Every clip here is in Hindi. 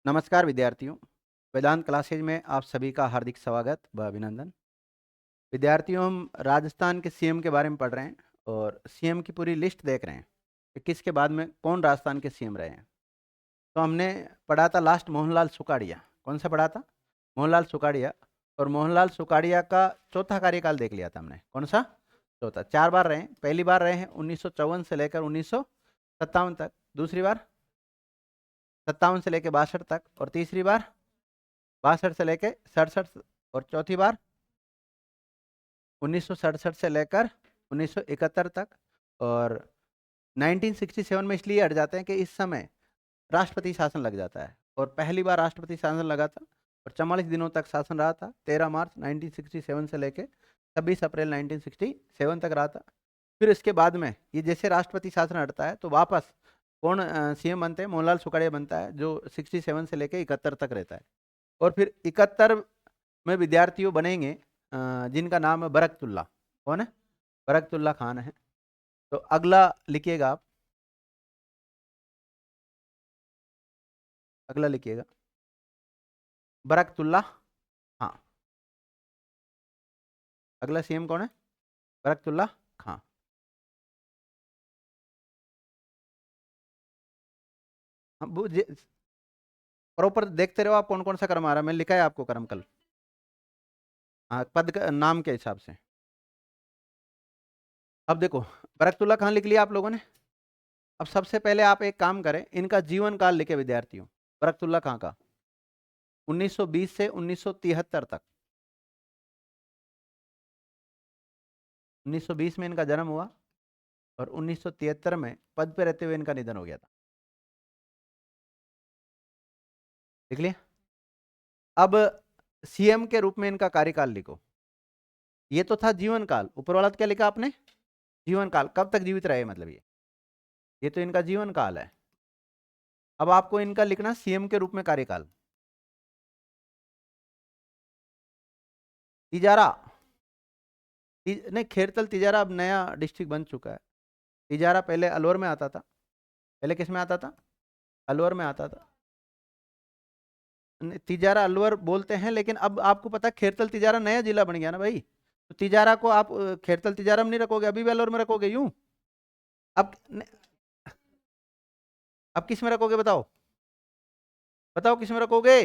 नमस्कार विद्यार्थियों, वेदांत क्लासेज में आप सभी का हार्दिक स्वागत व अभिनंदन। विद्यार्थियों, हम राजस्थान के सीएम के बारे में पढ़ रहे हैं और सीएम की पूरी लिस्ट देख रहे हैं कि किसके बाद में कौन राजस्थान के सीएम रहे हैं। तो हमने पढ़ा था लास्ट मोहनलाल सुखाड़िया। कौन सा पढ़ा था? मोहनलाल सुखाड़िया। और मोहनलाल सुखाड़िया का चौथा कार्यकाल देख लिया था हमने। कौन सा? चौथा। 4 बार रहे हैं। पहली बार रहे हैं 1954 से लेकर 1957 तक, दूसरी बार 57 से लेकर 62 तक, और तीसरी बार 62 से लेकर 67, और चौथी बार 1967 से लेकर 1971 तक। और 1967 में इसलिए हट जाते हैं कि इस समय राष्ट्रपति शासन लग जाता है, और पहली बार राष्ट्रपति शासन लगा था और 44 दिनों तक शासन रहा था। 13 मार्च 1967 से लेकर 26 अप्रैल 1967 तक रहा था। फिर इसके बाद में ये जैसे राष्ट्रपति शासन हटता है तो वापस कौन सीएम बनते हैं? मोहनलाल सुखाड़िया बनता है, जो 67 से लेकर 71 तक रहता है। और फिर 71 में विद्यार्थियों बनेंगे जिनका नाम है बरकतुल्ला। कौन है? बरकतुल्ला खान है। तो अगला लिखिएगा आप, अगला लिखिएगा बरकतुल्ला। हाँ, अगला सीएम कौन है? बरकतुल्ला खान। हम प्रॉपर देखते रहो आप, कौन कौन सा क्रम आ रहा है। मैंने लिखा है आपको क्रम कल। हाँ, पद का नाम के हिसाब से। अब देखो, बरकतुल्ला खान लिख लिया आप लोगों ने। अब सबसे पहले आप एक काम करें, इनका जीवन काल लिखे विद्यार्थियों, बरकतुल्ला खान का 1920 से 1973 तक। 1920 में इनका जन्म हुआ और 1973 में पद पे रहते हुए इनका निधन हो गया था। देख लिया? अब सीएम के रूप में इनका कार्यकाल लिखो। ये तो था जीवन काल, ऊपर वाला क्या लिखा आपने? जीवन काल। कब तक जीवित रहे, मतलब ये तो इनका जीवन काल है। अब आपको इनका लिखना सीएम के रूप में कार्यकाल। तिजारा, नहीं, खेरतल तिजारा अब नया डिस्ट्रिक्ट बन चुका है। तिजारा पहले अलवर में आता था। पहले किस में आता था? अलवर में आता था। तिजारा अलवर बोलते हैं, लेकिन अब आपको पता है खेरतल तिजारा नया जिला बन गया ना भाई। तो तिजारा को आप खेरतल तिजारा में नहीं रखोगे, अभी भी अलवर में रखोगे यूं। अब अब किस में रखोगे बताओ? बताओ किस में रखोगे?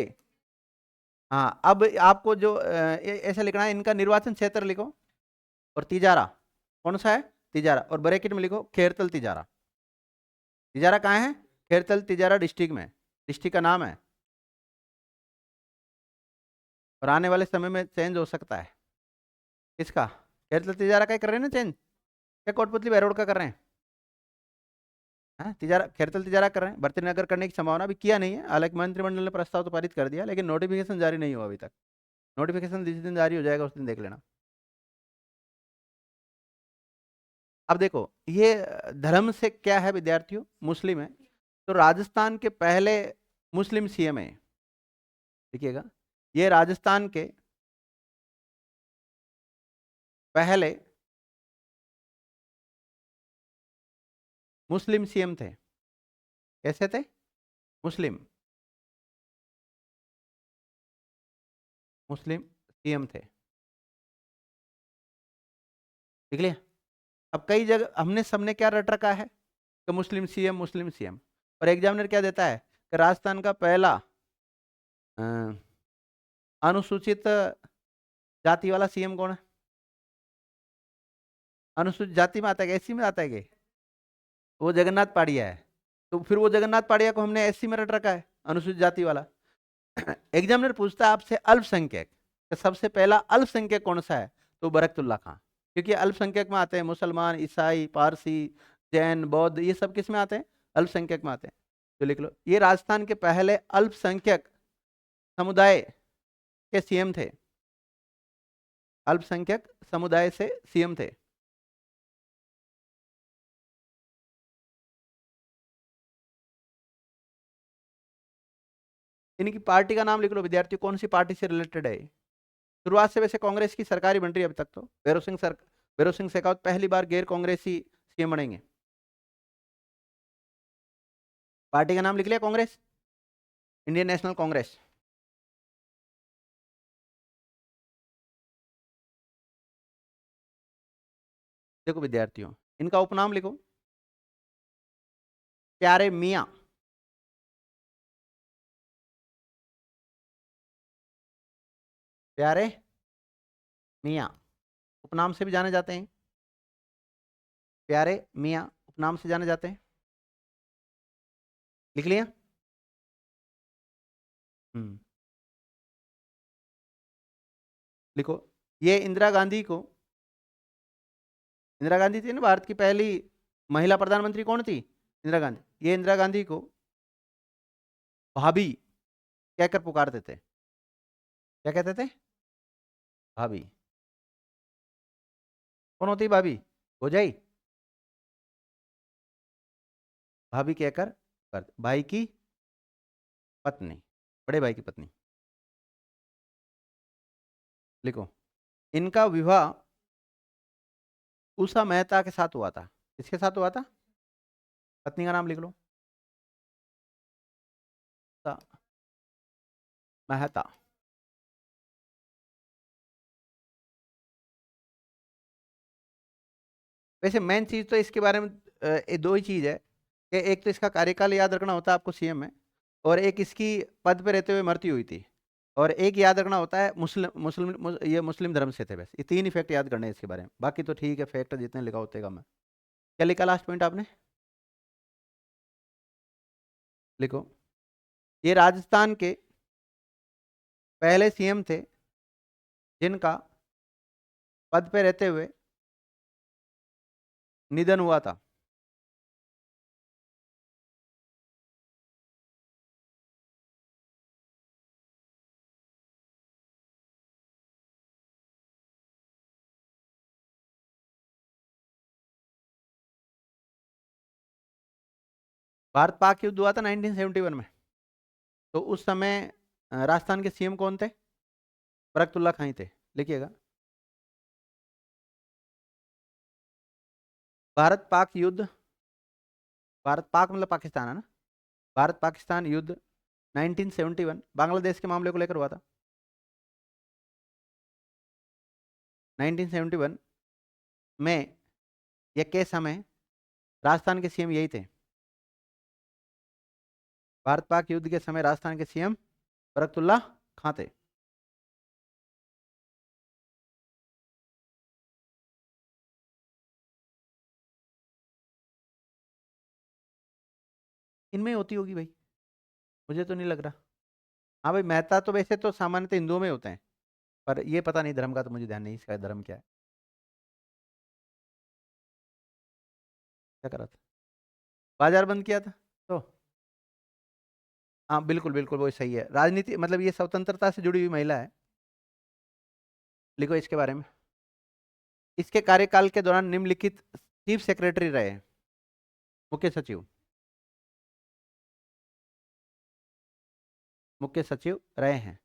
हाँ, अब आपको जो ऐसा लिखना है, इनका निर्वाचन क्षेत्र लिखो और तिजारा कौन सा है? तिजारा। और ब्रैकेट में लिखो खेरतल तिजारा। तिजारा कहाँ है? खेरतल तिजारा डिस्ट्रिक्ट में। डिस्ट्रिक्ट का नाम है, और आने वाले समय में चेंज हो सकता है। किसका? खेरतल तिजारा का ही कर रहे हैं ना चेंज? क्या कोटपुतली भैरोड का कर रहे हैं? हाँ, तिजारा, खेरतल तिजारा कर रहे हैं। भर्ती नगर करने की संभावना भी किया नहीं है, हालांकि मंत्रिमंडल ने प्रस्ताव तो पारित कर दिया, लेकिन नोटिफिकेशन जारी नहीं हुआ अभी तक। नोटिफिकेशन जिस दिन जारी हो जाएगा उस दिन देख लेना। अब देखो, ये धर्म से क्या है विद्यार्थियों? मुस्लिम है। तो राजस्थान के पहले मुस्लिम सीएम है। देखिएगा, ये राजस्थान के पहले मुस्लिम सीएम थे। कैसे थे? मुस्लिम, मुस्लिम सीएम थे। ठीक है? अब कई जगह हमने सबने क्या रट रखा है कि मुस्लिम सीएम, मुस्लिम सीएम। और एग्जामिनर क्या देता है कि राजस्थान का पहला अ, अनुसूचित जाति वाला सीएम कौन है? अनुसूचित जाति में आता है, एससी में आता है? वो जगन्नाथ पाड़िया है। तो फिर वो जगन्नाथ पाड़िया को हमने एससी में रट रखा है, अनुसूचित जाति वाला। एग्जामिनर पूछता है आपसे अल्पसंख्यक, तो सबसे पहला अल्पसंख्यक कौन सा है? तो बरकतुल्ला खां। क्योंकि अल्पसंख्यक में आते हैं मुसलमान, ईसाई, पारसी, जैन, बौद्ध, ये सब किस में आते हैं? अल्पसंख्यक में आते हैं। तो लिख लो, ये राजस्थान के पहले अल्पसंख्यक समुदाय के सीएम थे। अल्पसंख्यक समुदाय से सीएम थे। इनकी पार्टी का नाम लिख लो विद्यार्थी, कौन सी पार्टी से रिलेटेड है। शुरुआत से वैसे कांग्रेस की सरकार ही बन रही है अभी तक। तो भैरव सिंह शेखावत पहली बार गैर कांग्रेसी सीएम बनेंगे। पार्टी का नाम लिख लिया कांग्रेस। Indian national Congress. देखो विद्यार्थियों, इनका उपनाम लिखो, प्यारे मियाँ। प्यारे मियाँ उपनाम से भी जाने जाते हैं। प्यारे मियाँ उपनाम से जाने जाते हैं। लिख लिया? हम्म। लिखो, ये इंदिरा गांधी को, इंदिरा गांधी थी ना भारत की पहली महिला प्रधानमंत्री, कौन थी? इंदिरा गांधी। ये इंदिरा गांधी को भाभी कहकर पुकारते थे। क्या कहते थे? भाभी। कौन होती है भाभी? हो जाई। भाभी कहकर पुकारते, भाई की पत्नी, बड़े भाई की पत्नी। लिखो, इनका विवाह उषा मेहता के साथ हुआ था। किसके साथ हुआ था? पत्नी का नाम लिख लो, उषा मेहता। वैसे मेन चीज तो इसके बारे में ये दो ही चीज है कि एक तो इसका कार्यकाल याद रखना होता है आपको सीएम में, और एक इसकी पद पे रहते हुए मृत्यु हुई थी, और एक याद रखना होता है ये मुस्लिम धर्म से थे। बस ये तीन ही फैक्ट याद करने हैं इसके बारे में, बाकी तो ठीक है, फैक्ट जितने लिखा होते कम है। क्या लिखा लास्ट पॉइंट आपने? लिखो, ये राजस्थान के पहले सीएम थे जिनका पद पे रहते हुए निधन हुआ था। भारत पाक युद्ध हुआ था 1971 में। तो उस समय राजस्थान के सीएम कौन थे? बरकतुल्ला खां ही थे। लिखिएगा, भारत पाक युद्ध, भारत पाक मतलब पाकिस्तान है ना, भारत पाकिस्तान युद्ध 1971 बांग्लादेश के मामले को लेकर हुआ था। 1971 में यह के समय राजस्थान के सीएम यही थे। भारत पाक युद्ध के समय राजस्थान के सीएम बरकतुल्ला खां थे। इनमें होती होगी भाई, मुझे तो नहीं लग रहा। हाँ भाई, मेहता तो वैसे तो सामान्यतः हिंदुओं में होते हैं, पर ये पता नहीं धर्म का, तो मुझे ध्यान नहीं इसका धर्म क्या है। क्या करा था? बाजार बंद किया था तो? हाँ बिल्कुल बिल्कुल, वो सही है। राजनीति मतलब ये स्वतंत्रता से जुड़ी हुई महिला है। लिखो इसके बारे में, इसके कार्यकाल के दौरान निम्नलिखित चीफ सेक्रेटरी रहे हैं। मुख्य सचिव, मुख्य सचिव रहे हैं।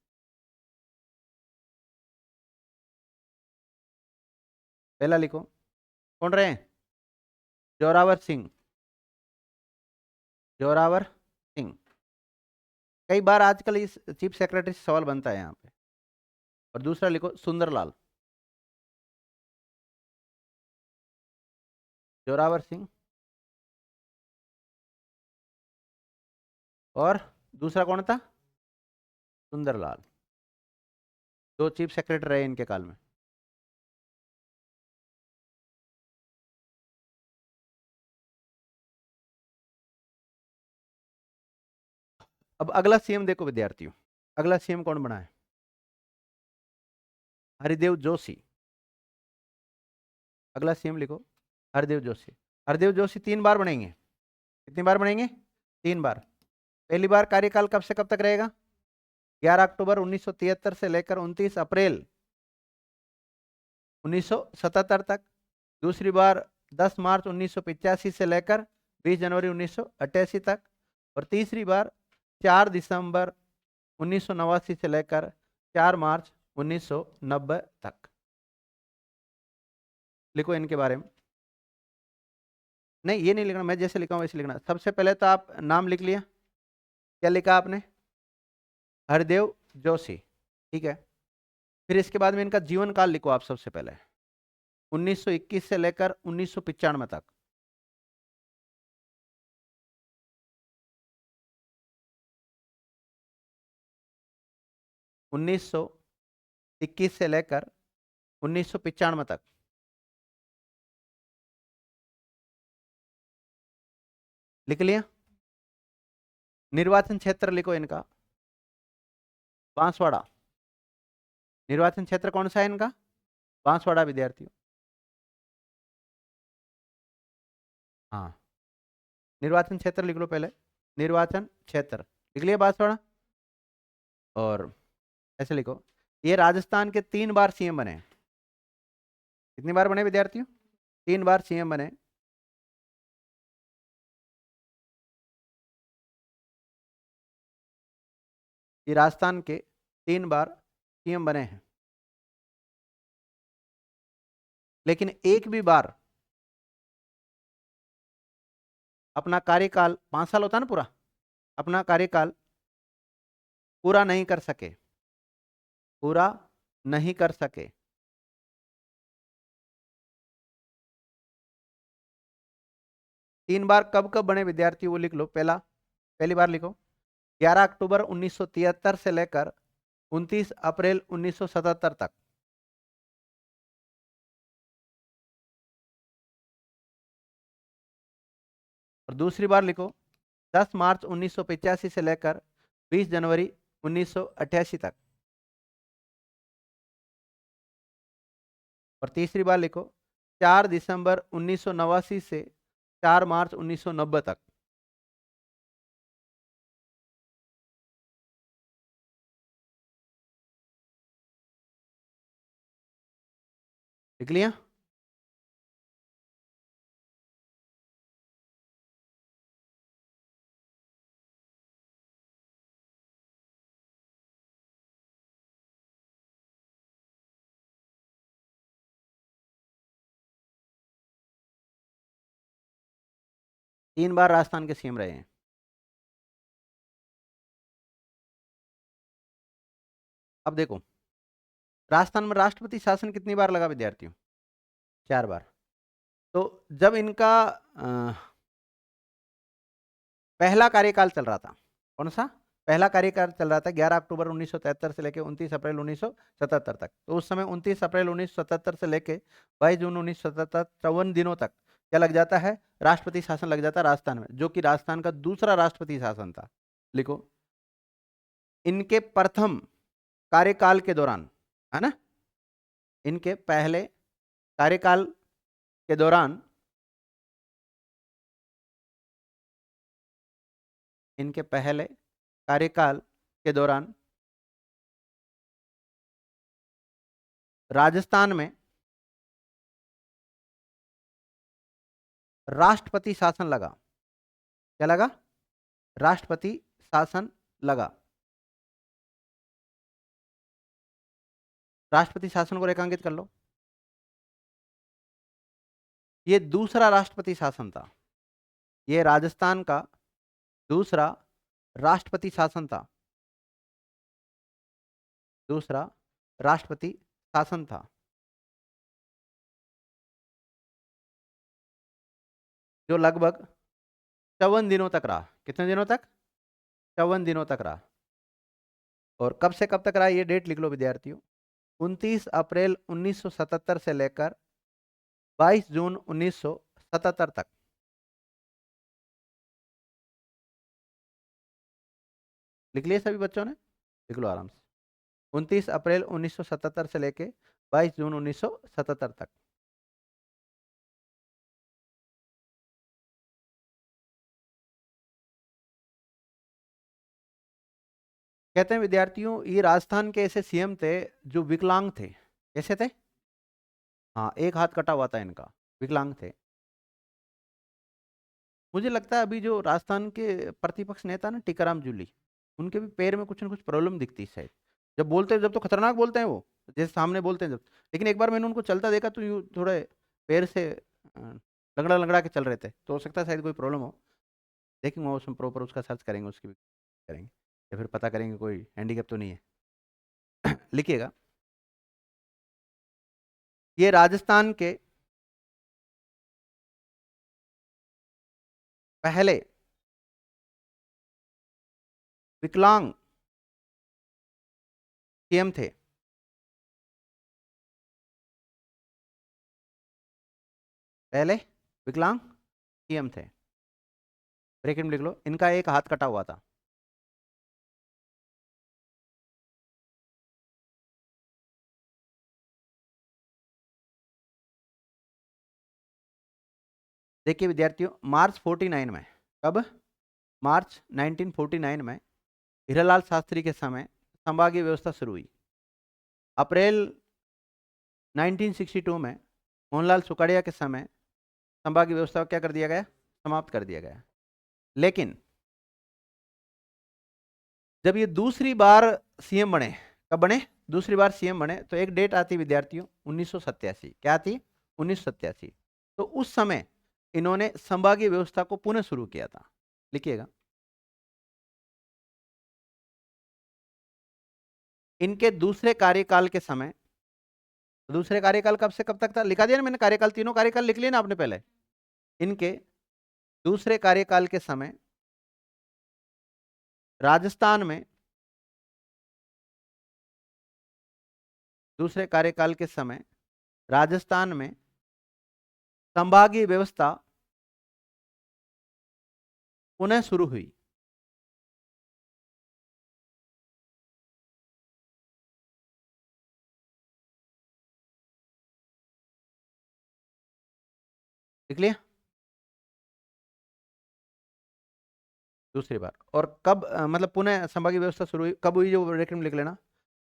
पहला लिखो, कौन रहे हैं? जोरावर सिंह, जोरावर सिंह। कई बार आजकल इस चीफ सेक्रेटरी से सवाल बनता है यहाँ पे। और दूसरा लिखो, सुंदरलाल, जोरावर सिंह। और दूसरा कौन था? सुंदरलाल। दो चीफ सेक्रेटरी रहे इनके काल में। अब अगला सीएम देखो विद्यार्थियों, अगला सीएम कौन बना है? हरिदेव जोशी। अगला सीएम लिखो, हरदेव जोशी। हरदेव जोशी 3 बार बनेंगे। कितनी बार बनेंगे? 3 बार। पहली बार कार्यकाल कब से कब तक रहेगा? 11 अक्टूबर 1973 से लेकर 29 अप्रैल 1977 तक। दूसरी बार 10 मार्च 1985 से लेकर 20 जनवरी 1988 तक। और तीसरी बार 4 दिसंबर 1989 से लेकर 4 मार्च 1990 तक। लिखो इनके बारे में। नहीं ये नहीं लिखना, मैं जैसे लिखा हूँ वैसे लिखना। सबसे पहले तो आप नाम लिख लिया। क्या लिखा आपने? हरदेव जोशी, ठीक है। फिर इसके बाद में इनका जीवन काल लिखो आप सबसे पहले, 1921 से लेकर 1995 तक। उन्नीस सौ इक्कीस से लेकर 1995 तक। लिख लिया। निर्वाचन क्षेत्र लिखो इनका, बांसवाड़ा। निर्वाचन क्षेत्र कौन सा है इनका? बांसवाड़ा विद्यार्थियों। हाँ, निर्वाचन क्षेत्र लिख लो पहले, निर्वाचन क्षेत्र लिख लिया बांसवाड़ा। और ऐसे लिखो, ये राजस्थान के 3 बार सीएम बने। कितनी बार बने विद्यार्थियों? 3 बार सीएम बने। ये राजस्थान के 3 बार सीएम बने हैं, लेकिन एक भी बार अपना कार्यकाल, 5 साल होता है ना पूरा, अपना कार्यकाल पूरा नहीं कर सके, पूरा नहीं कर सके। तीन बार कब कब बने विद्यार्थी वो लिख लो। पहली बार लिखो 11 अक्टूबर 1973 से लेकर 29 अप्रैल 1977 तक। और दूसरी बार लिखो 10 मार्च 1985 से लेकर 20 जनवरी 1988 तक। और तीसरी बार लिखो 4 दिसंबर 1989 से 4 मार्च 1990 तक। लिख लिया। तीन बार राजस्थान के सीएम रहे हैं। अब देखो, राजस्थान में राष्ट्रपति शासन कितनी बार लगा विद्यार्थियों? 4 बार। तो जब इनका पहला कार्यकाल चल रहा था, कौन सा पहला कार्यकाल चल रहा था? 11 अक्टूबर 1973 से लेकर 29 अप्रैल 1977 तक। तो उस समय 29 अप्रैल 1977 से लेकर 22 जून 1977, 54 दिनों तक क्या लग जाता है? राष्ट्रपति शासन लग जाता है राजस्थान में, जो कि राजस्थान का दूसरा राष्ट्रपति शासन था। लिखो, इनके प्रथम कार्यकाल के दौरान, है ना, इनके पहले कार्यकाल के दौरान, इनके पहले कार्यकाल के दौरान राजस्थान में राष्ट्रपति शासन लगा। क्या लगा? राष्ट्रपति शासन लगा। राष्ट्रपति शासन को रेखांकित कर लो। ये दूसरा राष्ट्रपति शासन था, ये राजस्थान का दूसरा राष्ट्रपति शासन था, दूसरा राष्ट्रपति शासन था, जो लगभग 54 दिनों तक रहा। कितने दिनों तक? 54 दिनों तक रहा। और कब से कब तक रहा? ये डेट लिख लो विद्यार्थियों, 29 अप्रैल 1977 से लेकर 22 जून 1977 तक। लिख लिए सभी बच्चों ने? लिख लो आराम से, 29 अप्रैल 1977 से लेकर 22 जून 1977 तक। कहते हैं विद्यार्थियों, ये राजस्थान के ऐसे सीएम थे जो विकलांग थे। कैसे थे? हाँ, एक हाथ कटा हुआ था इनका, विकलांग थे। मुझे लगता है अभी जो राजस्थान के प्रतिपक्ष नेता ना टीकाराम जूली, उनके भी पैर में कुछ ना कुछ प्रॉब्लम दिखती है शायद। जब बोलते हैं, जब तो खतरनाक बोलते हैं वो, जैसे सामने बोलते हैं जब, लेकिन एक बार मैंने उनको चलता देखा तो यूँ थोड़े पैर से लंगड़ा लंगड़ा के चल रहे थे, तो हो सकता है शायद कोई प्रॉब्लम हो। देखेंगे वो उसमें प्रॉपर उसका सर्च करेंगे, उसकी भी करेंगे। या फिर पता करेंगे कोई हैंडीकैप तो नहीं है। लिखिएगा, ये राजस्थान के पहले विकलांग सीएम थे। पहले विकलांग सीएम थे, ब्रैकेट में लिख लो, इनका एक हाथ कटा हुआ था। देखिए विद्यार्थियों, मार्च 49 में, कब? मार्च 1949 में हीरालाल शास्त्री के समय संभागीय व्यवस्था शुरू हुई। अप्रैल 1962 में मोहनलाल सुखाड़िया के समय संभागीय व्यवस्था को क्या कर दिया गया? समाप्त कर दिया गया। लेकिन जब ये दूसरी बार सीएम बने, कब बने? दूसरी बार सीएम बने, तो एक डेट आती विद्यार्थियों 1987। क्या आती? 1987। तो उस समय इन्होंने संभागीय व्यवस्था को पुनः शुरू किया था। लिखिएगा, इनके दूसरे कार्यकाल के समय, दूसरे कार्यकाल कब से कब तक था? लिखा दिया ना मैंने, कार्यकाल, तीनों कार्यकाल लिख लिए ना आपने पहले। इनके दूसरे कार्यकाल के समय राजस्थान में, दूसरे कार्यकाल के समय राजस्थान में संभागीय व्यवस्था पुनः शुरू हुई। लिख लिया? दूसरी बार। और कब मतलब पुनः संभागीय व्यवस्था शुरू हुई कब हुई, जो ब्रैकेट में लिख लेना,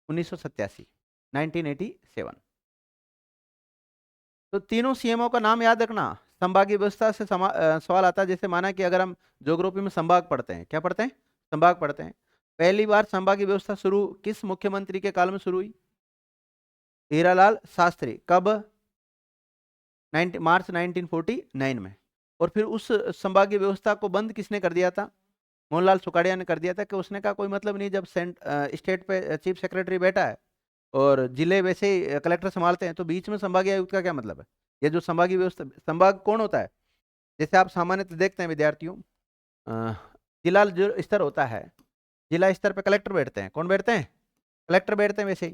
1987, 1987। तो तीनों सीएमओ का नाम याद रखना। संभागीय व्यवस्था से सवाल आता है। जैसे माना कि अगर हम ज्योग्राफी में संभाग पढ़ते हैं, क्या पढ़ते हैं? संभाग पढ़ते हैं। पहली बार संभागीय व्यवस्था शुरू किस मुख्यमंत्री के काल में शुरू हुई? हीरालाल शास्त्री। कब? मार्च 1949 में। और फिर उस संभागीय व्यवस्था को बंद किसने कर दिया था? मोहनलाल सुखाड़िया ने कर दिया था। कि उसने कहा कोई मतलब नहीं, जब स्टेट पे चीफ सेक्रेटरी बैठा है और जिले वैसे ही कलेक्टर संभालते हैं, तो बीच में संभागीय आयुक्त का क्या मतलब है? ये जो संभागीय व्यवस्था, संभाग कौन होता है? जैसे आप सामान्यतः देखते हैं विद्यार्थियों, अ, जिला जो स्तर होता है, जिला स्तर पे कलेक्टर बैठते हैं। कौन बैठते हैं? कलेक्टर बैठते हैं। वैसे ही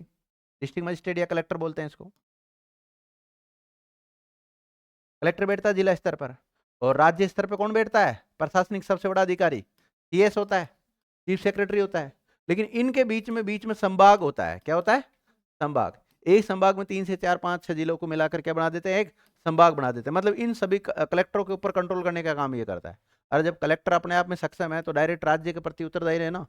डिस्ट्रिक्ट मजिस्ट्रेट या कलेक्टर बोलते हैं इसको। कलेक्टर बैठता है जिला स्तर पर। और राज्य स्तर पर कौन बैठता है? प्रशासनिक सबसे बड़ा अधिकारी सीएस होता है, चीफ सेक्रेटरी होता है। लेकिन इनके बीच में संभाग होता है। क्या होता है? संभाग। एक संभाग में 3 से 4 5 6 जिलों को मिलाकर क्या बना देते हैं? एक संभाग बना देते हैं। मतलब इन सभी कलेक्टरों के ऊपर कंट्रोल करने का काम ये करता है। और जब कलेक्टर अपने आप में सक्षम है, तो डायरेक्ट राज्य के प्रति उत्तरदायी रहे ना।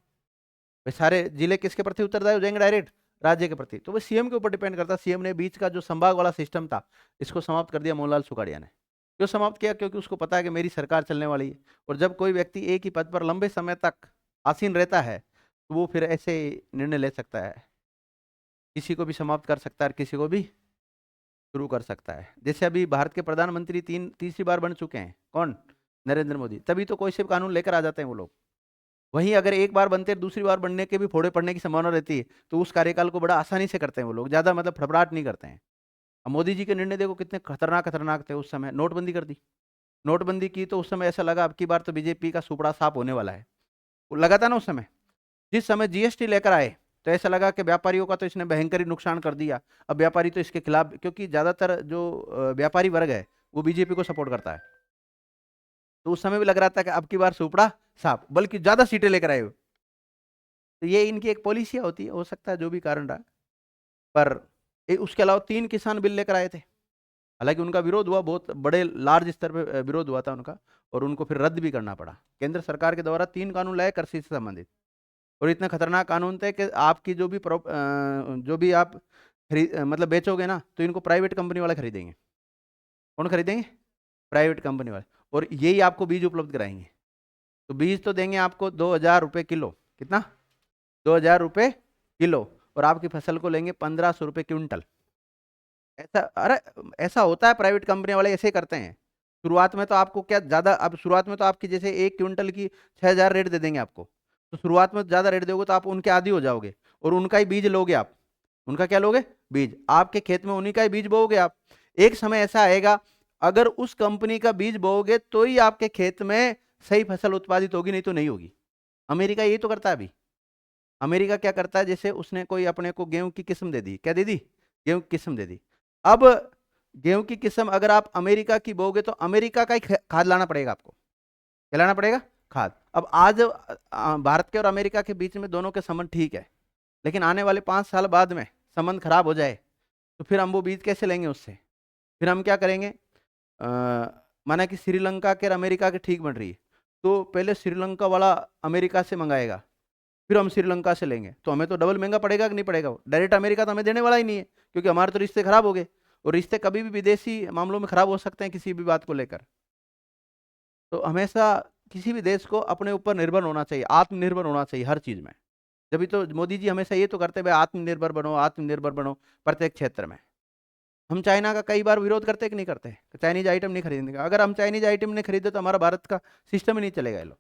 वे सारे जिले किसके प्रति उत्तरदायी हो जाएंगे? डायरेक्ट राज्य के प्रति। तो वो सीएम के ऊपर डिपेंड करता है। सीएम ने बीच का जो संभाग वाला सिस्टम था, इसको समाप्त कर दिया मोहनलाल सुखाड़िया ने। क्यों समाप्त किया? क्योंकि उसको पता है कि मेरी सरकार चलने वाली है। और जब कोई व्यक्ति एक ही पद पर लंबे समय तक आसीन रहता है, तो वो फिर ऐसे निर्णय ले सकता है, किसी को भी समाप्त कर सकता है, किसी को भी शुरू कर सकता है। जैसे अभी भारत के प्रधानमंत्री तीसरी बार बन चुके हैं। कौन? नरेंद्र मोदी। तभी तो कोई से भी कानून लेकर आ जाते हैं वो लोग। वहीं अगर एक बार बनते दूसरी बार बनने के भी फोड़े पड़ने की संभावना रहती है, तो उस कार्यकाल को बड़ा आसानी से करते हैं वो लोग, ज्यादा मतलब फड़फड़ाहट नहीं करते हैं। अब मोदी जी के निर्णय देखो कितने खतरनाक खतरनाक थे। उस समय नोटबंदी कर दी। नोटबंदी की तो उस समय ऐसा लगा अब की बार तो बीजेपी का सुपड़ा साफ होने वाला है। वो लगा था ना उस समय। जिस समय जीएसटी लेकर आए, तो ऐसा लगा कि व्यापारियों का तो इसने भयंकर ही नुकसान कर दिया। अब व्यापारी तो इसके खिलाफ, क्योंकि ज्यादातर जो व्यापारी वर्ग है वो बीजेपी को सपोर्ट करता है। तो उस समय भी लग रहा था कि अब की बार सुपड़ा साफ, बल्कि ज्यादा सीटें लेकर आए हो। तो ये इनकी एक पॉलिसी होती है, हो सकता है जो भी कारण रहा। पर उसके अलावा 3 किसान बिल लेकर आए थे। हालांकि उनका विरोध हुआ, बहुत बड़े लार्ज स्तर पे विरोध हुआ था उनका, और उनको फिर रद्द भी करना पड़ा। केंद्र सरकार के द्वारा 3 कानून लाए कृषि से संबंधित। और इतने खतरनाक कानून थे कि आपकी जो भी आप मतलब बेचोगे ना, तो इनको प्राइवेट कंपनी वाले खरीदेंगे। कौन खरीदेंगे? प्राइवेट कंपनी वाले। और यही आपको बीज उपलब्ध कराएंगे। तो बीज तो देंगे आपको 2,000 रुपये किलो। कितना? 2,000 रुपये किलो। और आपकी फसल को लेंगे 1,500 रुपये क्विंटल। ऐसा, अरे ऐसा होता है, प्राइवेट कंपनी वाले ऐसे ही करते हैं। शुरुआत में तो आपको क्या ज्यादा, अब शुरुआत में तो आपकी जैसे 1 क्विंटल की 6,000 रेट दे देंगे आपको। तो शुरुआत में ज़्यादा रेट दोगे तो आप उनके आदी हो जाओगे और उनका ही बीज लोगे आप। उनका क्या लोगे? बीज। आपके खेत में उन्हीं का ही बीज बोओगे आप। एक समय ऐसा आएगा, अगर उस कंपनी का बीज बोओगे तो ही आपके खेत में सही फसल उत्पादित होगी, नहीं तो नहीं होगी। अमेरिका यही तो करता है अभी। अमेरिका क्या करता है, जैसे उसने कोई अपने को गेहूं की किस्म दे दी, क्या दे दी? गेहूं की किस्म दे दी। अब गेहूं की किस्म अगर आप अमेरिका की बोओगे तो अमेरिका का ही खाद लाना पड़ेगा आपको। क्या लाना पड़ेगा? खाद। अब आज भारत के और अमेरिका के बीच में दोनों के संबंध ठीक है, लेकिन आने वाले 5 साल बाद में संबंध खराब हो जाए तो फिर हम वो बीज कैसे लेंगे उससे? फिर हम क्या करेंगे? माना कि श्रीलंका के और अमेरिका के ठीक बन रही है, तो पहले श्रीलंका वाला अमेरिका से मंगाएगा, फिर हम श्रीलंका से लेंगे, तो हमें तो डबल महंगा पड़ेगा कि नहीं पड़ेगा? डायरेक्ट अमेरिका तो हमें देने वाला ही नहीं है, क्योंकि हमारे तो रिश्ते खराब हो गए। और रिश्ते कभी भी विदेशी मामलों में खराब हो सकते हैं किसी भी बात को लेकर। तो हमेशा किसी भी देश को अपने ऊपर निर्भर होना चाहिए, आत्मनिर्भर होना चाहिए हर चीज में। जब तो मोदी जी हमेशा ये तो करते भाई आत्मनिर्भर बनो, आत्मनिर्भर बनो प्रत्येक क्षेत्र में। हम चाइना का कई बार विरोध करते कि नहीं करते? चाइनीज आइटम नहीं खरीदने का। अगर हम चाइनीज आइटम नहीं खरीदे तो हमारा भारत का सिस्टम ही नहीं चलेगा। ये लोग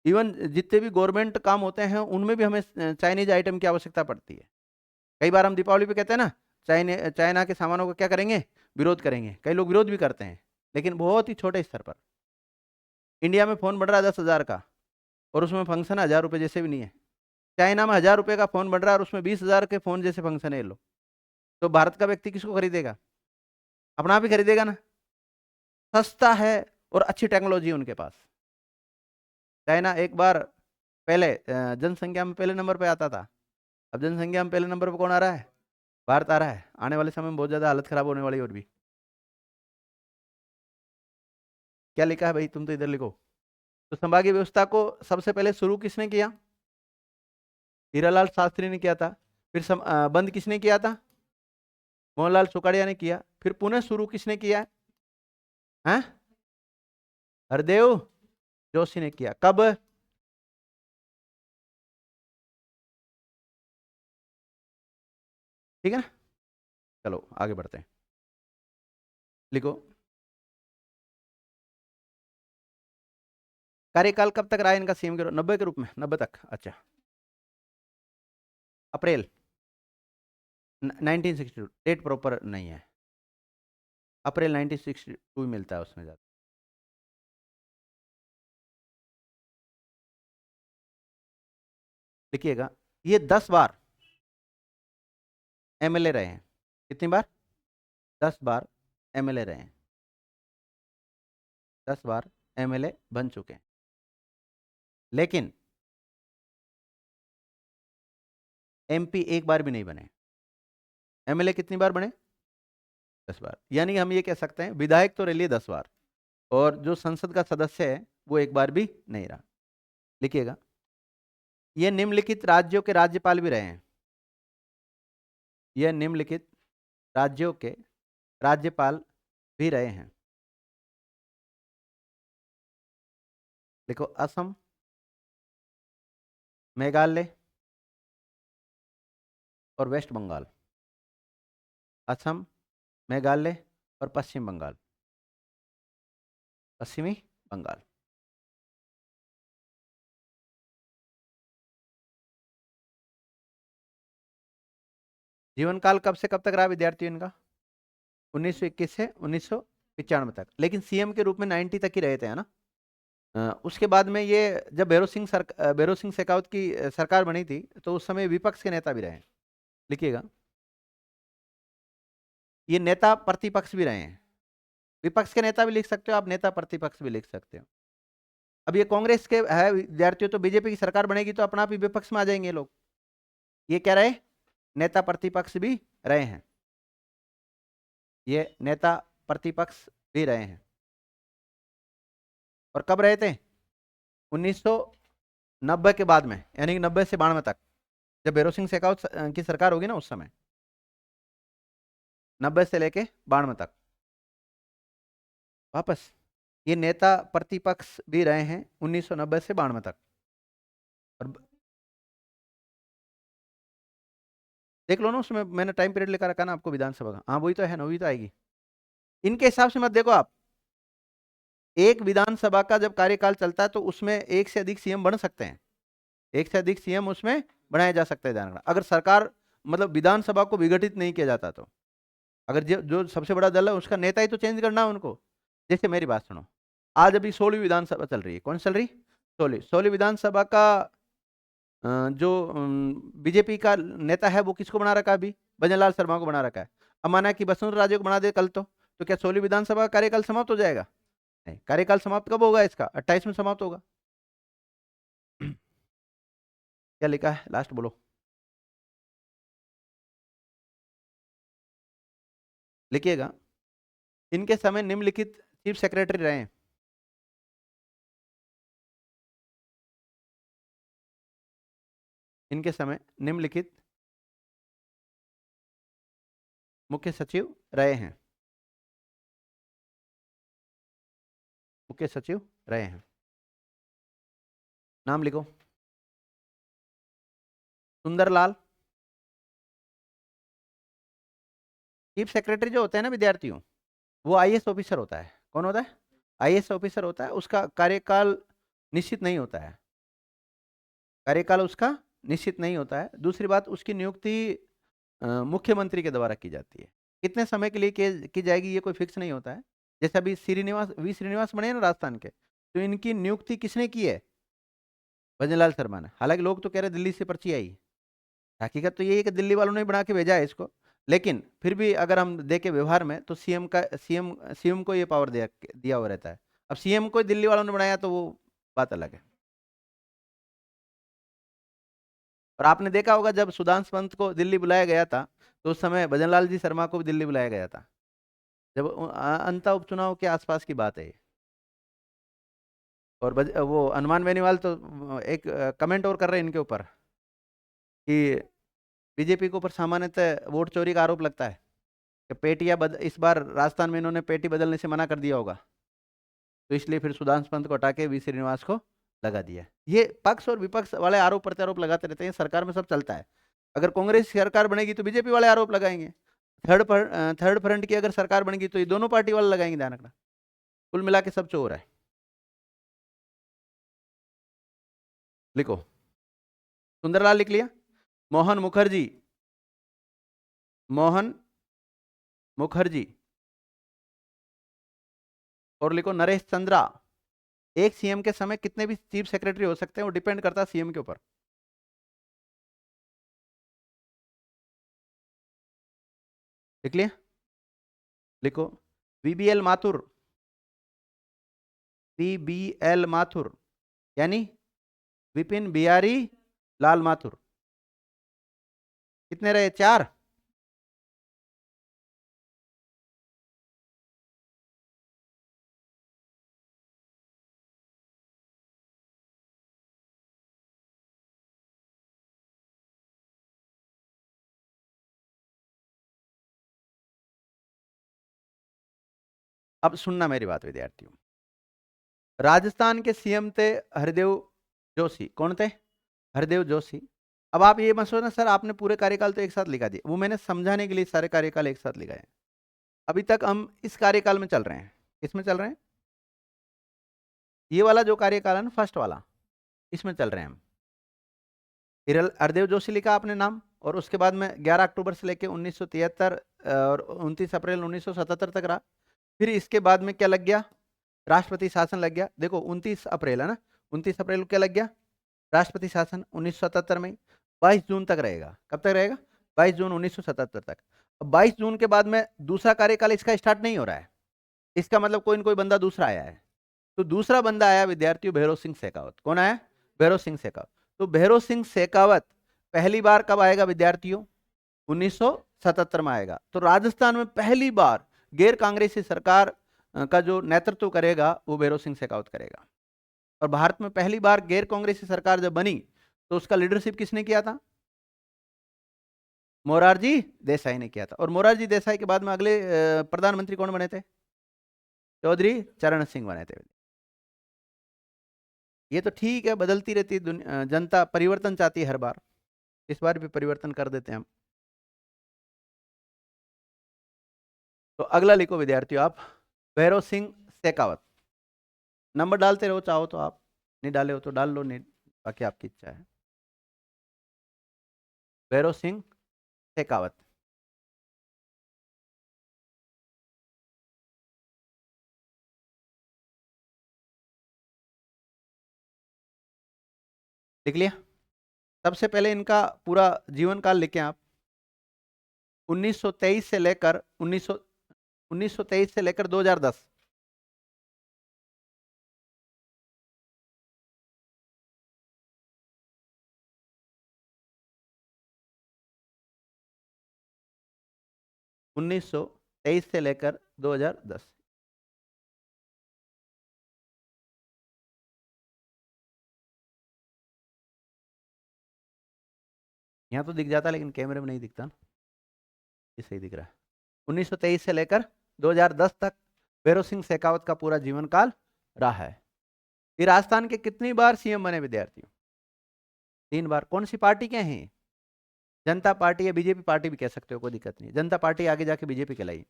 इवन जितने भी गवर्नमेंट काम होते हैं उनमें भी हमें चाइनीज आइटम की आवश्यकता पड़ती है। कई बार हम दीपावली पे कहते हैं ना, चाइना के सामानों का क्या करेंगे? विरोध करेंगे। कई लोग विरोध भी करते हैं, लेकिन बहुत ही छोटे स्तर पर। इंडिया में फोन बन रहा है 10,000 का और उसमें फंक्शन 1,000 रुपये जैसे भी नहीं है। चाइना में 1,000 रुपये का फोन बन रहा है और उसमें 20,000 के फोन जैसे फंक्शन है। ये लो, तो भारत का व्यक्ति किसको खरीदेगा? अपना आप ही खरीदेगा ना। सस्ता है और अच्छी टेक्नोलॉजी है उनके पास। चाइना एक बार पहले जनसंख्या में पहले नंबर पे आता था, अब जनसंख्या में पहले नंबर पे कौन आ रहा है? भारत आ रहा है। आने वाले समय में बहुत ज्यादा हालत खराब होने वाली है। और भी क्या लिखा है भाई? तुम तो इधर लिखो। तो संभागीय व्यवस्था को सबसे पहले शुरू किसने किया? हीरालाल शास्त्री ने किया था। फिर बंद किसने किया था? मोहनलाल सुखाड़िया ने किया। फिर पुनः शुरू किसने किया है? हरदेव जोशी ने किया। कब? ठीक है ना। चलो आगे बढ़ते हैं। लिखो, कार्यकाल कब तक रहा है इनका सीएम के? 90 के रूप में? 90 तक, अच्छा। अप्रैल 1962, डेट प्रॉपर नहीं है। अप्रैल 1962 मिलता है उसमें ज्यादा। लिखिएगा, ये 10 बार एमएलए रहे हैं। कितनी बार? 10 बार एमएलए रहे हैं। 10 बार एमएलए बन चुके हैं। लेकिन एमपी एक बार भी नहीं बने। एमएलए कितनी बार बने? 10 बार। यानी हम ये कह सकते हैं विधायक तो रह लिए 10 बार, और जो संसद का सदस्य है वो एक बार भी नहीं रहा। लिखिएगा, ये निम्नलिखित राज्यों के राज्यपाल भी रहे हैं। यह निम्नलिखित राज्यों के राज्यपाल भी रहे हैं। देखो, असम, मेघालय और वेस्ट बंगाल। असम, मेघालय और पश्चिम बंगाल। पश्चिमी बंगाल। जीवन काल कब से कब तक रहा विद्यार्थियों इनका? 1921 से 1995 तक। लेकिन सीएम के रूप में 90 तक ही रहे थे, है ना। उसके बाद में ये जब भैरों सिंह शेखावत की सरकार बनी थी तो उस समय विपक्ष के नेता भी रहे हैं। लिखिएगा, ये नेता प्रतिपक्ष भी रहे हैं। विपक्ष के नेता भी लिख सकते हो आप, नेता प्रतिपक्ष भी लिख सकते हो। अब ये कांग्रेस के है विद्यार्थियों, तो बीजेपी की सरकार बनेगी तो अपना आप ही विपक्ष में आ जाएंगे लोग। ये क्या रहे? नेता प्रतिपक्ष भी रहे हैं। ये नेता प्रतिपक्ष भी रहे हैं। और कब रहे थे? 1990 के बाद में, यानी कि 90 से 92 तक, जब भैरों सिंह शेखावत की सरकार होगी ना उस समय। 90 से लेके 92 तक वापस ये नेता प्रतिपक्ष भी रहे हैं 1990 से 92 तक। और देख लो ना, उसमें मैंने टाइम पीरियड लेकर रखा ना आपको विधानसभा का। हाँ वही तो है ना, वही तो आएगी। इनके हिसाब से मत देखो आप। एक विधानसभा का जब कार्यकाल चलता है तो उसमें एक से अधिक सीएम बन सकते हैं। एक से अधिक सीएम उसमें बनाया जा सकता है, ध्यान रखना। अगर सरकार मतलब विधानसभा को विघटित नहीं किया जाता तो, अगर जो जो सबसे बड़ा दल है उसका नेता ही तो चेंज करना है उनको। जैसे मेरी बात सुनो, आज अभी 16वीं विधानसभा चल रही है, कौन चल रही? 16वीं विधानसभा का जो बीजेपी का नेता है वो किसको बना रखा है अभी? भजन लाल शर्मा को बना रखा है। अब माना कि वसुंधरा राजे को बना दे कल, तो क्या 16वीं विधानसभा का कार्यकाल समाप्त हो जाएगा? नहीं, कार्यकाल समाप्त कब होगा इसका? 28 में समाप्त होगा। क्या लिखा है लास्ट बोलो, लिखिएगा। इनके समय निम्नलिखित चीफ सेक्रेटरी रहे हैं। इनके समय निम्नलिखित मुख्य सचिव रहे हैं। मुख्य सचिव रहे हैं, नाम लिखो। सुंदरलाल। चीफ सेक्रेटरी जो होते हैं ना विद्यार्थियों, वो आईएएस ऑफिसर होता है। कौन होता है? आईएएस ऑफिसर होता है। उसका कार्यकाल निश्चित नहीं होता है। कार्यकाल उसका निश्चित नहीं होता है। दूसरी बात, उसकी नियुक्ति मुख्यमंत्री के द्वारा की जाती है। कितने समय के लिए की जाएगी ये कोई फिक्स नहीं होता है। जैसे अभी श्रीनिवास बने हैं ना राजस्थान के, तो इनकी नियुक्ति किसने की है? भजनलाल शर्मा ने। हालांकि लोग तो कह रहे दिल्ली से पर्ची आई, हकीकत तो ये है कि दिल्ली वालों ने बना के भेजा है इसको। लेकिन फिर भी अगर हम देखें व्यवहार में, तो सीएम को ये पावर दिया हुआ रहता है। अब सीएम को दिल्ली वालों ने बनाया तो वो बात अलग है। और आपने देखा होगा जब सुधांशु पंत को दिल्ली बुलाया गया था, तो उस समय भजनलाल जी शर्मा को भी दिल्ली बुलाया गया था, जब अंता उपचुनाव के आसपास की बात है ये। और वो हनुमान बेनीवाल तो एक कमेंट और कर रहे हैं इनके ऊपर कि बीजेपी के ऊपर सामान्यतः वोट चोरी का आरोप लगता है कि इस बार राजस्थान में इन्होंने पेटी बदलने से मना कर दिया होगा, तो इसलिए फिर सुधांशु पंत को हटा के वी श्रीनिवास को लगा दिया। ये पक्ष और विपक्ष वाले आरोप प्रत्यारोप लगाते रहते हैं, सरकार में सब चलता है। अगर कांग्रेस की सरकार बनेगी तो बीजेपी वाले आरोप लगाएंगे, थर्ड फ्रंट की अगर सरकार बनेगी तो ये दोनों पार्टी वाले लगाएंगे, ध्यान रखना। कुल मिला के सब चोर है। लिखो, सुंदरलाल लिख लिया। मोहन मुखर्जी, मोहन मुखर्जी। और लिखो नरेश चंद्रा। एक सीएम के समय कितने भी चीफ सेक्रेटरी हो सकते हैं, वो डिपेंड करता है सीएम के ऊपर। लिख लिया। लिखो, वीबीएल माथुर। वीबीएल माथुर यानी विपिन बिहारी लाल माथुर। कितने रहे? 4। अब सुनना मेरी बात विद्यार्थियों, राजस्थान के सीएम थे हरदेव जोशी। कौन थे? हरदेव जोशी। अब आप ये मत सोचना सर आपने पूरे कार्यकाल तो एक साथ लिखा दिए, वो मैंने समझाने के लिए सारे कार्यकाल एक साथ लिखा है। अभी तक हम इस कार्यकाल में चल रहे हैं। इसमें चल रहे हैं, ये वाला जो कार्यकाल है ना, फर्स्ट वाला, इसमें चल रहे हैं हम। हरदेव जोशी लिखा आपने नाम, और उसके बाद में 11 अक्टूबर से लेकर 1973 और 29 अप्रैल 1977 तक रहा। फिर इसके बाद में क्या लग गया? राष्ट्रपति शासन लग गया। देखो 29 अप्रैल है ना, 29 अप्रैल को क्या लग गया? राष्ट्रपति शासन 1977 में। 22 जून तक रहेगा। कब तक रहेगा? 22 जून 1977 तक। अब 22 जून के बाद में दूसरा कार्यकाल इसका स्टार्ट नहीं हो रहा है। इसका मतलब कोई ना कोई बंदा दूसरा आया है। तो दूसरा बंदा आया विद्यार्थियों, भैरव सिंह शेखावत। कौन आया? भैरव सिंह शेखावत। तो भैरव सिंह शेखावत पहली बार कब आएगा विद्यार्थियों? 1977 में आएगा। तो राजस्थान में पहली बार गैर कांग्रेसी सरकार का जो नेतृत्व करेगा वो भैरव सिंह शेखावत करेगा। और भारत में पहली बार गैर कांग्रेसी सरकार जब बनी तो उसका लीडरशिप किसने किया था? मोरारजी देसाई ने किया था। और मोरारजी देसाई के बाद में अगले प्रधानमंत्री कौन बने थे? चौधरी चरण सिंह बने थे। ये तो ठीक है, बदलती रहती जनता परिवर्तन चाहती है हर बार। इस बार भी परिवर्तन कर देते हैं हम। तो अगला लिखो विद्यार्थियों आप, भैरव सिंह शेखावत। नंबर डालते रहो, चाहो तो आप, नहीं डाले हो तो डाल लो, नहीं बाकी आपकी इच्छा है। भैरव सिंह शेखावत। लिख लिया? सबसे पहले इनका पूरा जीवन काल लिखें आप। 1923 से लेकर 1923 से लेकर 2010। उन्नीस सौ तेईस से लेकर 2010। यहाँ तो दिख जाता लेकिन कैमरे में नहीं दिखता ना, ये सही दिख रहा है। 1923 से लेकर 2010 तक भैरव सिंह शेखावत का पूरा जीवन काल रहा है। ये राजस्थान के कितनी बार सीएम बने विद्यार्थियों? 3 बार। कौन सी पार्टी के हैं? जनता पार्टी या बीजेपी पार्टी भी कह सकते हो, कोई दिक्कत नहीं। जनता पार्टी आगे जाके बीजेपी कहलाई।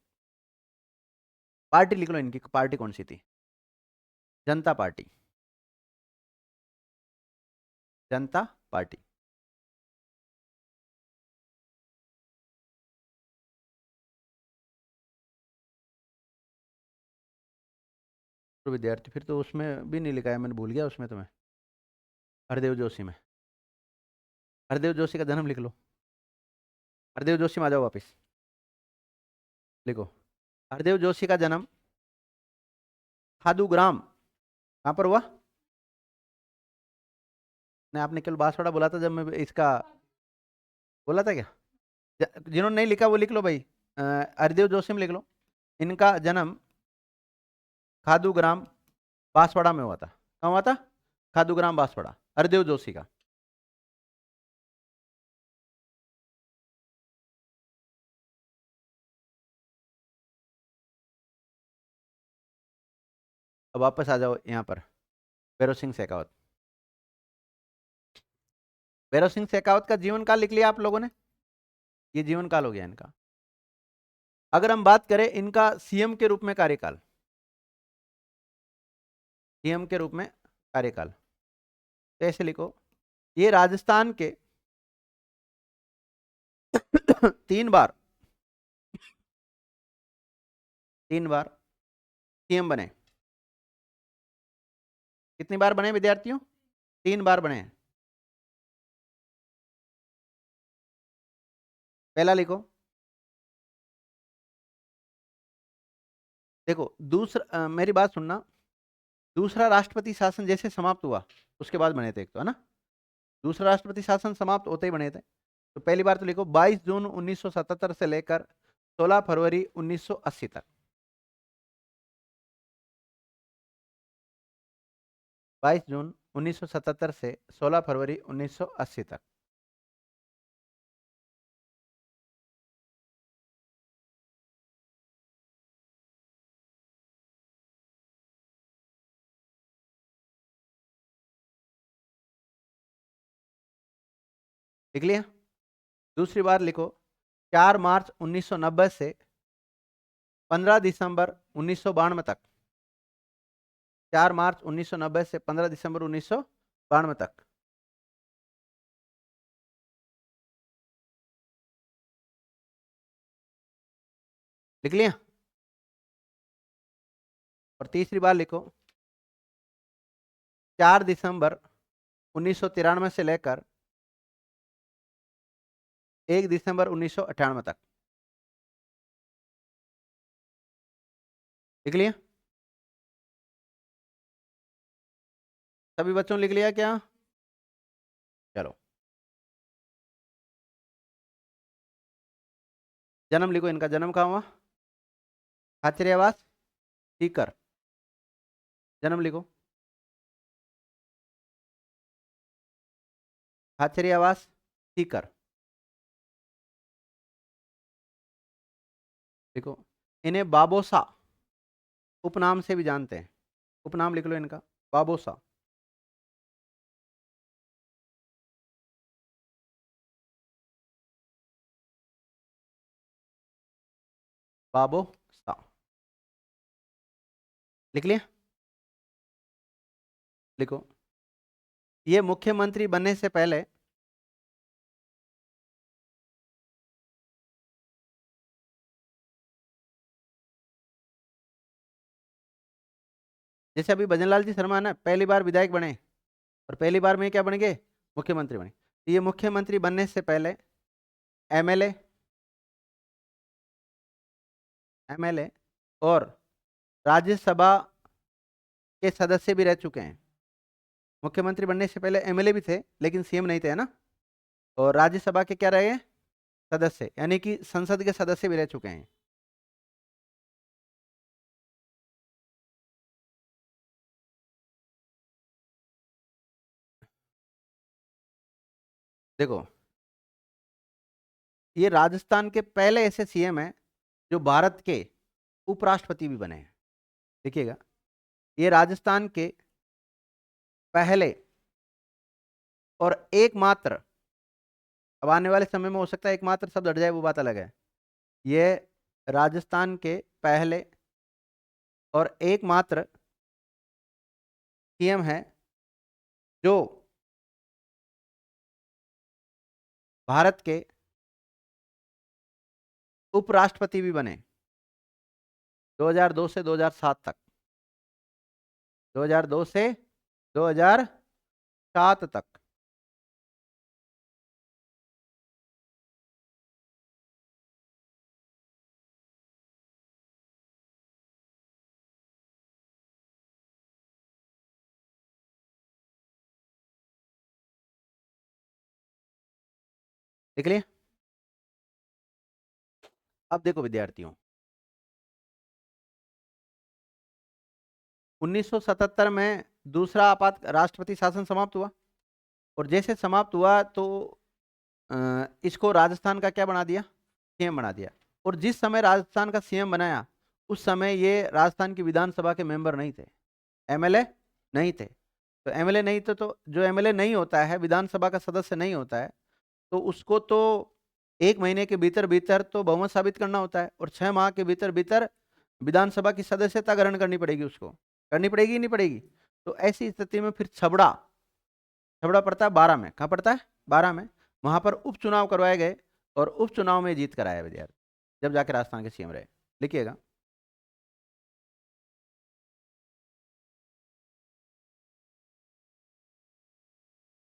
पार्टी लिख लो इनकी, पार्टी कौन सी थी? जनता पार्टी। जनता पार्टी। तो विद्यार्थी फिर तो उसमें भी नहीं लिखा है, मैंने भूल गया उसमें तुम्हें। हरदेव जोशी में, हरदेव जोशी का जन्म लिख लो। हरदेव जोशी में आ जाओ वापिस, लिखो। हरदेव जोशी का जन्म खादूग्राम कहाँ पर हुआ? नहीं, आपने केवल बांसवाड़ा बोला था जब मैं इसका बोला था क्या? जिन्होंने नहीं लिखा वो लिख लो भाई। हरदेव जोशी में लिख लो। इनका जन्म खादूग्राम बांसवाड़ा में हुआ था। कहाँ हुआ था? खादूग्राम बांसवाड़ा, हरदेव जोशी का। अब वापस आ जाओ यहाँ पर, भैरव सिंह शेखावत। भैरव सिंह शेखावत का जीवन काल लिख लिया आप लोगों ने? ये जीवन काल हो गया इनका। अगर हम बात करें इनका सीएम के रूप में कार्यकाल, सीएम के रूप में कार्यकाल, तो ऐसे लिखो। ये राजस्थान के 3 बार सीएम बने। कितनी बार बने विद्यार्थियों? 3 बार बने। पहला लिखो। देखो दूसरा, मेरी बात सुनना। दूसरा राष्ट्रपति शासन जैसे समाप्त हुआ उसके बाद बने थे एक तो, है ना? दूसरा राष्ट्रपति शासन समाप्त होते ही बने थे। तो पहली बार तो लिखो 22 जून 1977 से लेकर 16 फरवरी 1980 तक। 22 जून 1977 से 16 फरवरी 1980 तक। लिख लिया? दूसरी बार लिखो 4 मार्च 1990 से 15 दिसंबर 1992 तक। 4 मार्च 1990 से 15 दिसंबर 1992 तक। लिख लिया? और तीसरी बार लिखो 4 दिसंबर 1993 से लेकर 1 दिसंबर 1998 तक। लिख लिया? सभी बच्चों ने लिख लिया क्या? चलो, जन्म लिखो। इनका जन्म कहाँ हुआ? खाचरियावास सीकर। जन्म लिखो। खाचरियावास सीकर। लिखो। इन्हें बाबोसा उपनाम से भी जानते हैं। उपनाम लिख लो इनका, बाबोसा। बाबोसा। लिख लिया? लिखो। ये मुख्यमंत्री बनने से पहले जैसे अभी भजनलाल जी शर्मा ना पहली बार विधायक बने और पहली बार में क्या बन गए, मुख्यमंत्री बने। तो ये मुख्यमंत्री बनने से पहले एमएलए एमएलए और राज्यसभा के सदस्य भी रह चुके हैं। मुख्यमंत्री बनने से पहले एमएलए भी थे लेकिन सीएम नहीं थे, है ना। और राज्यसभा के क्या रहे, सदस्य, यानी कि संसद के सदस्य भी रह चुके हैं। देखो, ये राजस्थान के पहले ऐसे सीएम हैं जो भारत के उपराष्ट्रपति भी बने हैं। देखिएगा, ये राजस्थान के पहले और एकमात्र, अब आने वाले समय में हो सकता है एकमात्र शब्द हट जाए, वो बात अलग है। ये राजस्थान के पहले और एकमात्र सीएम है जो भारत के उपराष्ट्रपति भी बने 2002 से 2007 तक। 2002 से 2007 तक। देख लिया। अब देखो विद्यार्थियों, 1977 में दूसरा आपात राष्ट्रपति शासन समाप्त हुआ और जैसे समाप्त हुआ तो इसको राजस्थान का क्या बना दिया, सीएम बना दिया। और जिस समय राजस्थान का सीएम बनाया उस समय ये राजस्थान की विधानसभा के मेंबर नहीं थे, एमएलए नहीं थे। तो एमएलए नहीं तो जो एमएलए नहीं होता है, विधानसभा का सदस्य नहीं होता है, तो उसको तो 1 महीने के भीतर भीतर तो बहुमत साबित करना होता है और 6 माह के भीतर भीतर विधानसभा की सदस्यता ग्रहण करनी पड़ेगी, उसको करनी पड़ेगी नहीं पड़ेगी। तो ऐसी स्थिति में फिर छबड़ा छबड़ा पड़ता है 12 में। कहाँ पड़ता है, 12 में। वहां पर उपचुनाव करवाए गए और उपचुनाव में जीत कराया विद्यार्थी, जब जाके राजस्थान के सीएम रहे। लिखिएगा,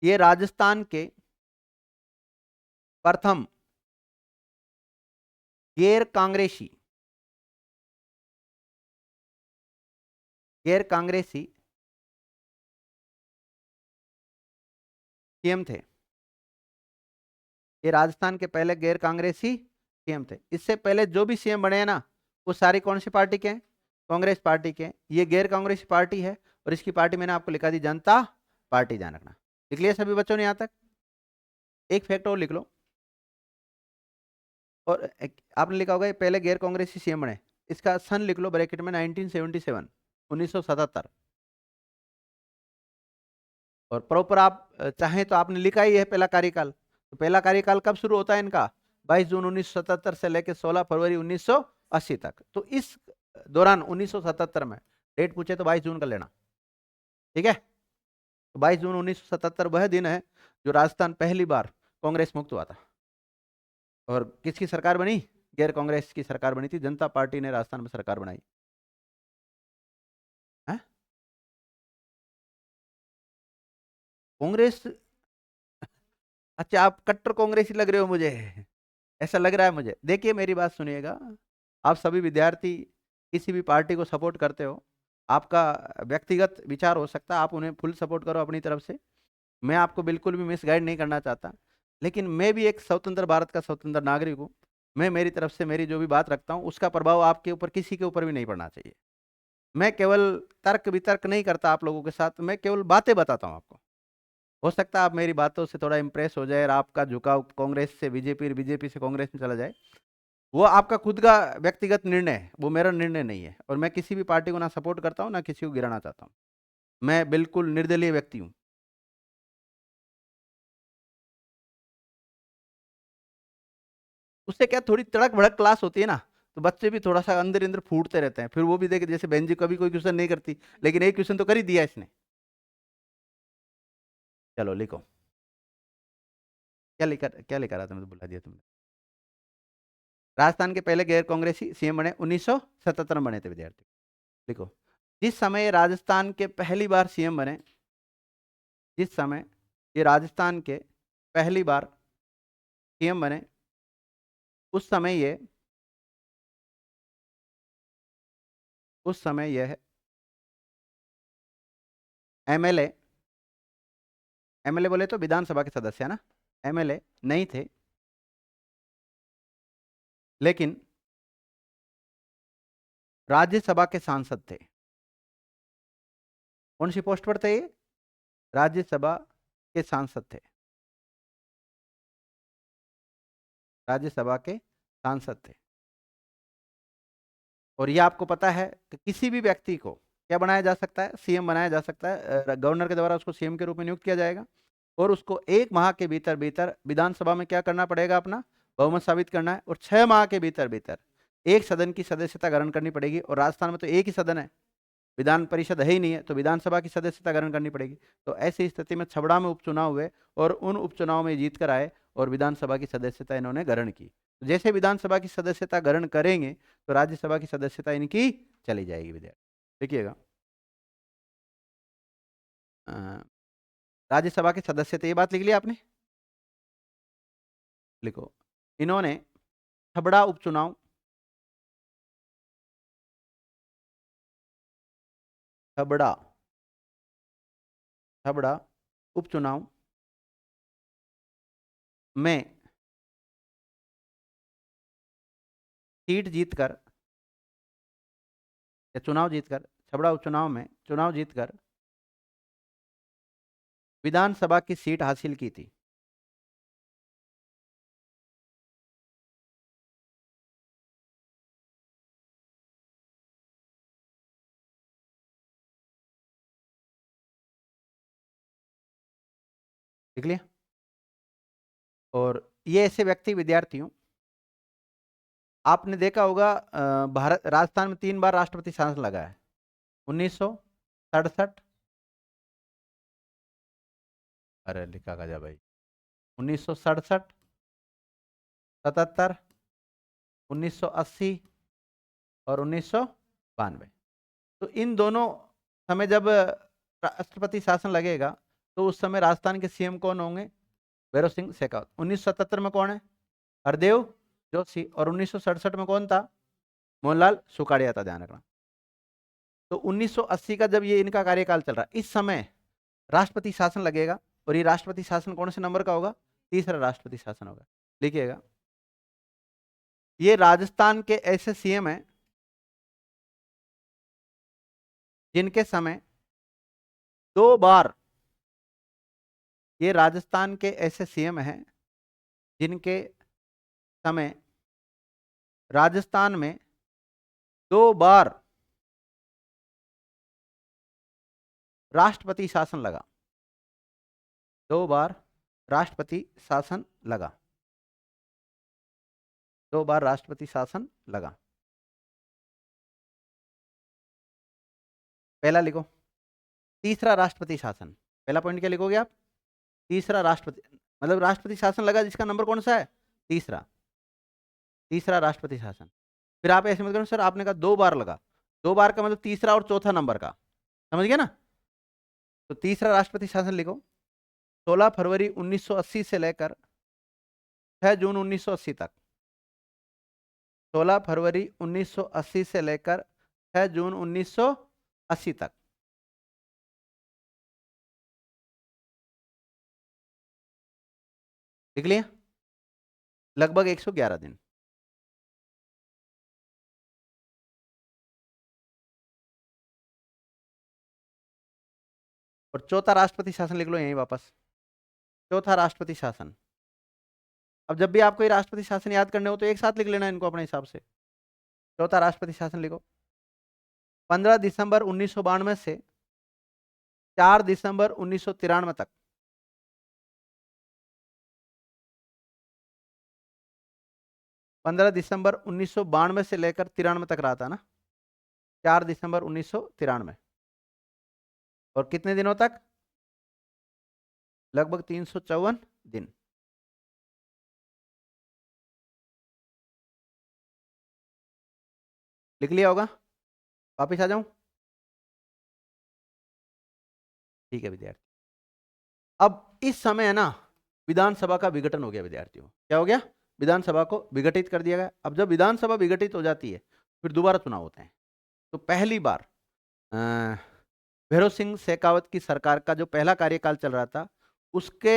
ये राजस्थान के प्रथम गैर कांग्रेसी सीएम थे। ये राजस्थान के पहले गैर कांग्रेसी सीएम थे। इससे पहले जो भी सीएम बने हैं ना, वो सारी कौन सी पार्टी के हैं, कांग्रेस पार्टी के हैं। ये गैर कांग्रेसी पार्टी है और इसकी पार्टी मैंने आपको लिखा दी, जनता पार्टी, ध्यान रखना। लिख लिया सभी बच्चों ने यहाँ तक। एक फैक्ट और लिख लो, और आपने लिखा होगा ये पहले गैर कांग्रेसी सीएम बने, इसका सन लिख लो ब्रैकेट में, 1977, 1977। और प्रॉपर आप चाहें तो आपने लिखा ही है पहला कार्यकाल। तो पहला कार्यकाल कब शुरू होता है इनका, 22 जून 1977 से लेकर 16 फरवरी 1980 तक। तो इस दौरान 1977 में डेट पूछे तो 22 जून का लेना, ठीक है। तो 22 जून 1977 वह दिन है जो राजस्थान पहली बार कांग्रेस मुक्त हुआ था। और किसकी सरकार बनी, गैर कांग्रेस की सरकार बनी थी, जनता पार्टी ने राजस्थान में सरकार बनाई है। कांग्रेस, अच्छा आप कट्टर कांग्रेसी लग रहे हो मुझे, ऐसा लग रहा है मुझे। देखिए मेरी बात सुनिएगा, आप सभी विद्यार्थी किसी भी पार्टी को सपोर्ट करते हो, आपका व्यक्तिगत विचार हो सकता है, आप उन्हें फुल सपोर्ट करो अपनी तरफ से, मैं आपको बिल्कुल भी मिसगाइड नहीं करना चाहता। लेकिन मैं भी एक स्वतंत्र भारत का स्वतंत्र नागरिक हूँ। मैं मेरी तरफ से मेरी जो भी बात रखता हूँ उसका प्रभाव आपके ऊपर किसी के ऊपर भी नहीं पड़ना चाहिए। मैं केवल तर्क वितर्क नहीं करता आप लोगों के साथ, मैं केवल बातें बताता हूँ आपको। हो सकता है आप मेरी बातों से थोड़ा इंप्रेस हो जाए और आपका झुकाव कांग्रेस से बीजेपी, बीजेपी से कांग्रेस में चला जाए। वो आपका खुद का व्यक्तिगत निर्णय है, वो मेरा निर्णय नहीं है। और मैं किसी भी पार्टी को ना सपोर्ट करता हूँ ना किसी को गिराना चाहता हूँ। मैं बिल्कुल निर्दलीय व्यक्ति हूँ। उससे क्या थोड़ी तड़क भड़क क्लास होती है ना, तो बच्चे भी थोड़ा सा अंदर अंदर फूटते रहते हैं। फिर वो भी देखे, जैसे बहन जी कभी कोई क्वेश्चन नहीं करती लेकिन एक क्वेश्चन तो कर ही दिया इसने। चलो लिखो, क्या लिखा रहा था, मैं तो बुला दिया तुमने। राजस्थान के पहले गैर कांग्रेसी सीएम बने 1977 में बने थे विद्यार्थी, लिखो। जिस समय ये राजस्थान के पहली बार सीएम बने, जिस समय ये राजस्थान के पहली बार सीएम बने, उस समय ये एमएलए, एमएलए बोले तो विधानसभा के सदस्य है ना, एमएलए नहीं थे, लेकिन राज्यसभा के सांसद थे। कौन सी पोस्ट पर थे ये? राज्यसभा के सांसद थे, राज्यसभा के सांसद थे। और ये आपको पता है कि किसी भी व्यक्ति को क्या बनाया जा सकता है? सीएम बनाया जा सकता है, गवर्नर के द्वारा उसको सीएम के रूप में नियुक्त किया जाएगा, और उसको 1 माह के भीतर भीतर विधानसभा में क्या करना पड़ेगा? अपना बहुमत साबित करना है, और 6 माह के भीतर भीतर एक सदन की सदस्यता ग्रहण करनी पड़ेगी। और राजस्थान में तो एक ही सदन है, विधान परिषद है ही नहीं है, तो विधानसभा की सदस्यता ग्रहण करनी पड़ेगी। तो ऐसी स्थिति में छबड़ा में उपचुनाव हुए, और उन उपचुनाव में जीत कर आए, और विधानसभा की सदस्यता इन्होंने ग्रहण की। तो जैसे विधानसभा की सदस्यता ग्रहण करेंगे, तो राज्यसभा की सदस्यता इनकी चली जाएगी। विद्यार्थी देखिएगा, अ, राज्यसभा के सदस्य थे, ये बात लिख लिया आपने? लिखो, इन्होंने छबड़ा उपचुनाव, छबड़ा छबड़ा उपचुनाव में सीट जीतकर, या चुनाव जीतकर, छबड़ा उपचुनाव में चुनाव जीतकर विधानसभा की सीट हासिल की थी। लिख लिया? और ये ऐसे व्यक्ति, विद्यार्थियों, आपने देखा होगा, भारत राजस्थान में 3 बार राष्ट्रपति शासन लगा है। 1967, अरे लिखा गया भाई, 1967, 77, 1980 और 1992। तो इन दोनों समय जब राष्ट्रपति शासन लगेगा, तो उस समय राजस्थान के सीएम कौन होंगे? भैरव सिंह शेखावत। 1977 में कौन है? हरदेव जोशी। और 1967 में कौन था? मोहनलाल सुखाड़िया था, ध्यान रखना। तो 1980 का जब ये इनका कार्यकाल चल रहा है, इस समय राष्ट्रपति शासन लगेगा, और ये राष्ट्रपति शासन कौन से नंबर का होगा? तीसरा राष्ट्रपति शासन होगा। लिखिएगा, ये राजस्थान के ऐसे सीएम हैं जिनके समय 2 बार, ये राजस्थान के ऐसे सीएम हैं जिनके समय राजस्थान में 2 बार राष्ट्रपति शासन लगा, 2 बार राष्ट्रपति शासन लगा, 2 बार राष्ट्रपति शासन लगा। पहला लिखो, तीसरा राष्ट्रपति शासन। पहला पॉइंट क्या लिखोगे आप? तीसरा राष्ट्रपति, मतलब राष्ट्रपति शासन लगा जिसका नंबर कौन सा है? तीसरा, तीसरा राष्ट्रपति शासन। फिर आप ऐसे मत करो सर, आपने कहा 2 बार लगा, 2 बार का मतलब तीसरा और चौथा नंबर का, समझ गया ना? तो तीसरा राष्ट्रपति शासन लिखो, 16 फरवरी 1980 से लेकर 6 जून 1980 तक, 16 फरवरी 1980 से लेकर 6 जून 1980 तक। लिख लिया? लगभग 111 दिन। और चौथा राष्ट्रपति शासन लिख लो यहीं वापस, चौथा राष्ट्रपति शासन। अब जब भी आपको ये राष्ट्रपति शासन याद करने हो, तो एक साथ लिख लेना इनको अपने हिसाब से। चौथा राष्ट्रपति शासन लिखो, 15 दिसंबर 1992 से 4 दिसंबर 1993 तक। 15 दिसंबर 1992 से लेकर 93 तक रहा था ना, 4 दिसंबर 1993। और कितने दिनों तक? लगभग 354 दिन। लिख लिया होगा? वापिस आ जाऊं? ठीक है विद्यार्थी। अब इस समय है ना विधानसभा का विघटन हो गया विद्यार्थियों। क्या हो गया? विधानसभा को विघटित कर दिया गया। अब जब विधानसभा विघटित हो जाती है फिर दोबारा चुनाव होते हैं। तो पहली बार भैरव सिंह शेखावत की सरकार का जो पहला कार्यकाल चल रहा था उसके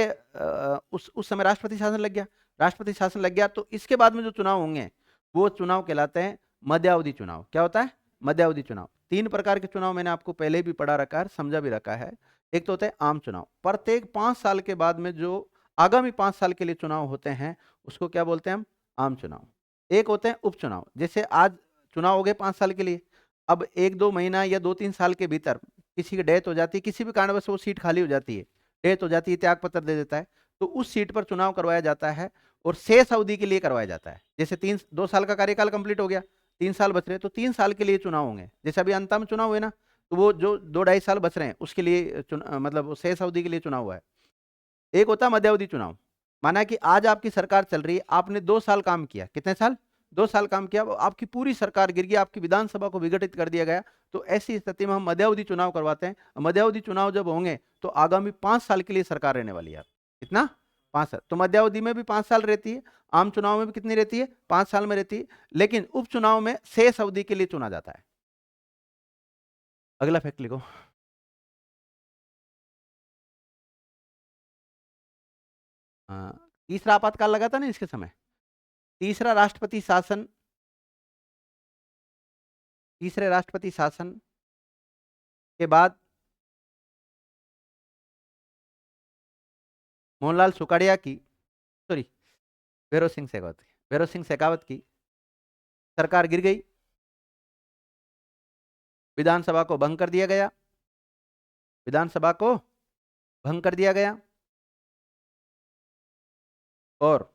उस समय राष्ट्रपति शासन लग गया। राष्ट्रपति शासन लग गया तो इसके बाद में जो चुनाव होंगे वो चुनाव कहलाते हैं मध्यावधि चुनाव। क्या होता है? मध्यावधि चुनाव। तीन प्रकार के चुनाव मैंने आपको पहले भी पढ़ा रखा है, समझा भी रखा है। एक तो होता है आम चुनाव, प्रत्येक 5 साल के बाद में जो आगामी 5 साल के लिए चुनाव होते हैं उसको क्या बोलते हैं हम? आम चुनाव। एक होते हैं उपचुनाव, जैसे आज चुनाव हो गए 5 साल के लिए, अब 1-2 महीना या 2-3 साल के भीतर किसी की डेथ हो जाती है, किसी भी कारणवश वो सीट खाली हो जाती है, डेथ हो जाती है, त्याग पत्र दे देता है, तो उस सीट पर चुनाव करवाया जाता है और शेष अवधि के लिए करवाया जाता है। जैसे 2 साल का कार्यकाल कंप्लीट हो गया, 3 साल बच रहे तो 3 साल के लिए चुनाव होंगे। जैसे अभी अंतम चुनाव हुए ना, तो वो जो 2-2.5 साल बच रहे हैं उसके लिए मतलब शेष अवधि के लिए चुनाव हुआ है। एक होता है मध्यावधि चुनाव, माना कि आज आपकी सरकार चल रही है, आपने 2 साल काम किया। कितने साल? 2 साल काम किया, आपकी पूरी सरकार गिर गई, आपकी विधानसभा को विघटित कर दिया गया। तो ऐसी स्थिति में हम मध्यावधि चुनाव करवाते हैं। मध्यावधि चुनाव जब होंगे तो आगामी 5 साल के लिए सरकार रहने वाली है। कितना? 5 साल। तो मध्यावधि में भी 5 साल रहती है, आम चुनाव में भी कितनी रहती है? 5 साल में रहती है। लेकिन उपचुनाव में शेष अवधि के लिए चुना जाता है। अगला फैक्ट लिखो। तीसरा आपातकाल लगा था ना इसके समय। तीसरा राष्ट्रपति शासन, तीसरे राष्ट्रपति शासन के बाद मोहनलाल सुखाड़िया की, सॉरी, भैरव सिंह शेखावत की, भैरव सिंह शेखावत की सरकार गिर गई, विधानसभा को भंग कर दिया गया, विधानसभा को भंग कर दिया गया और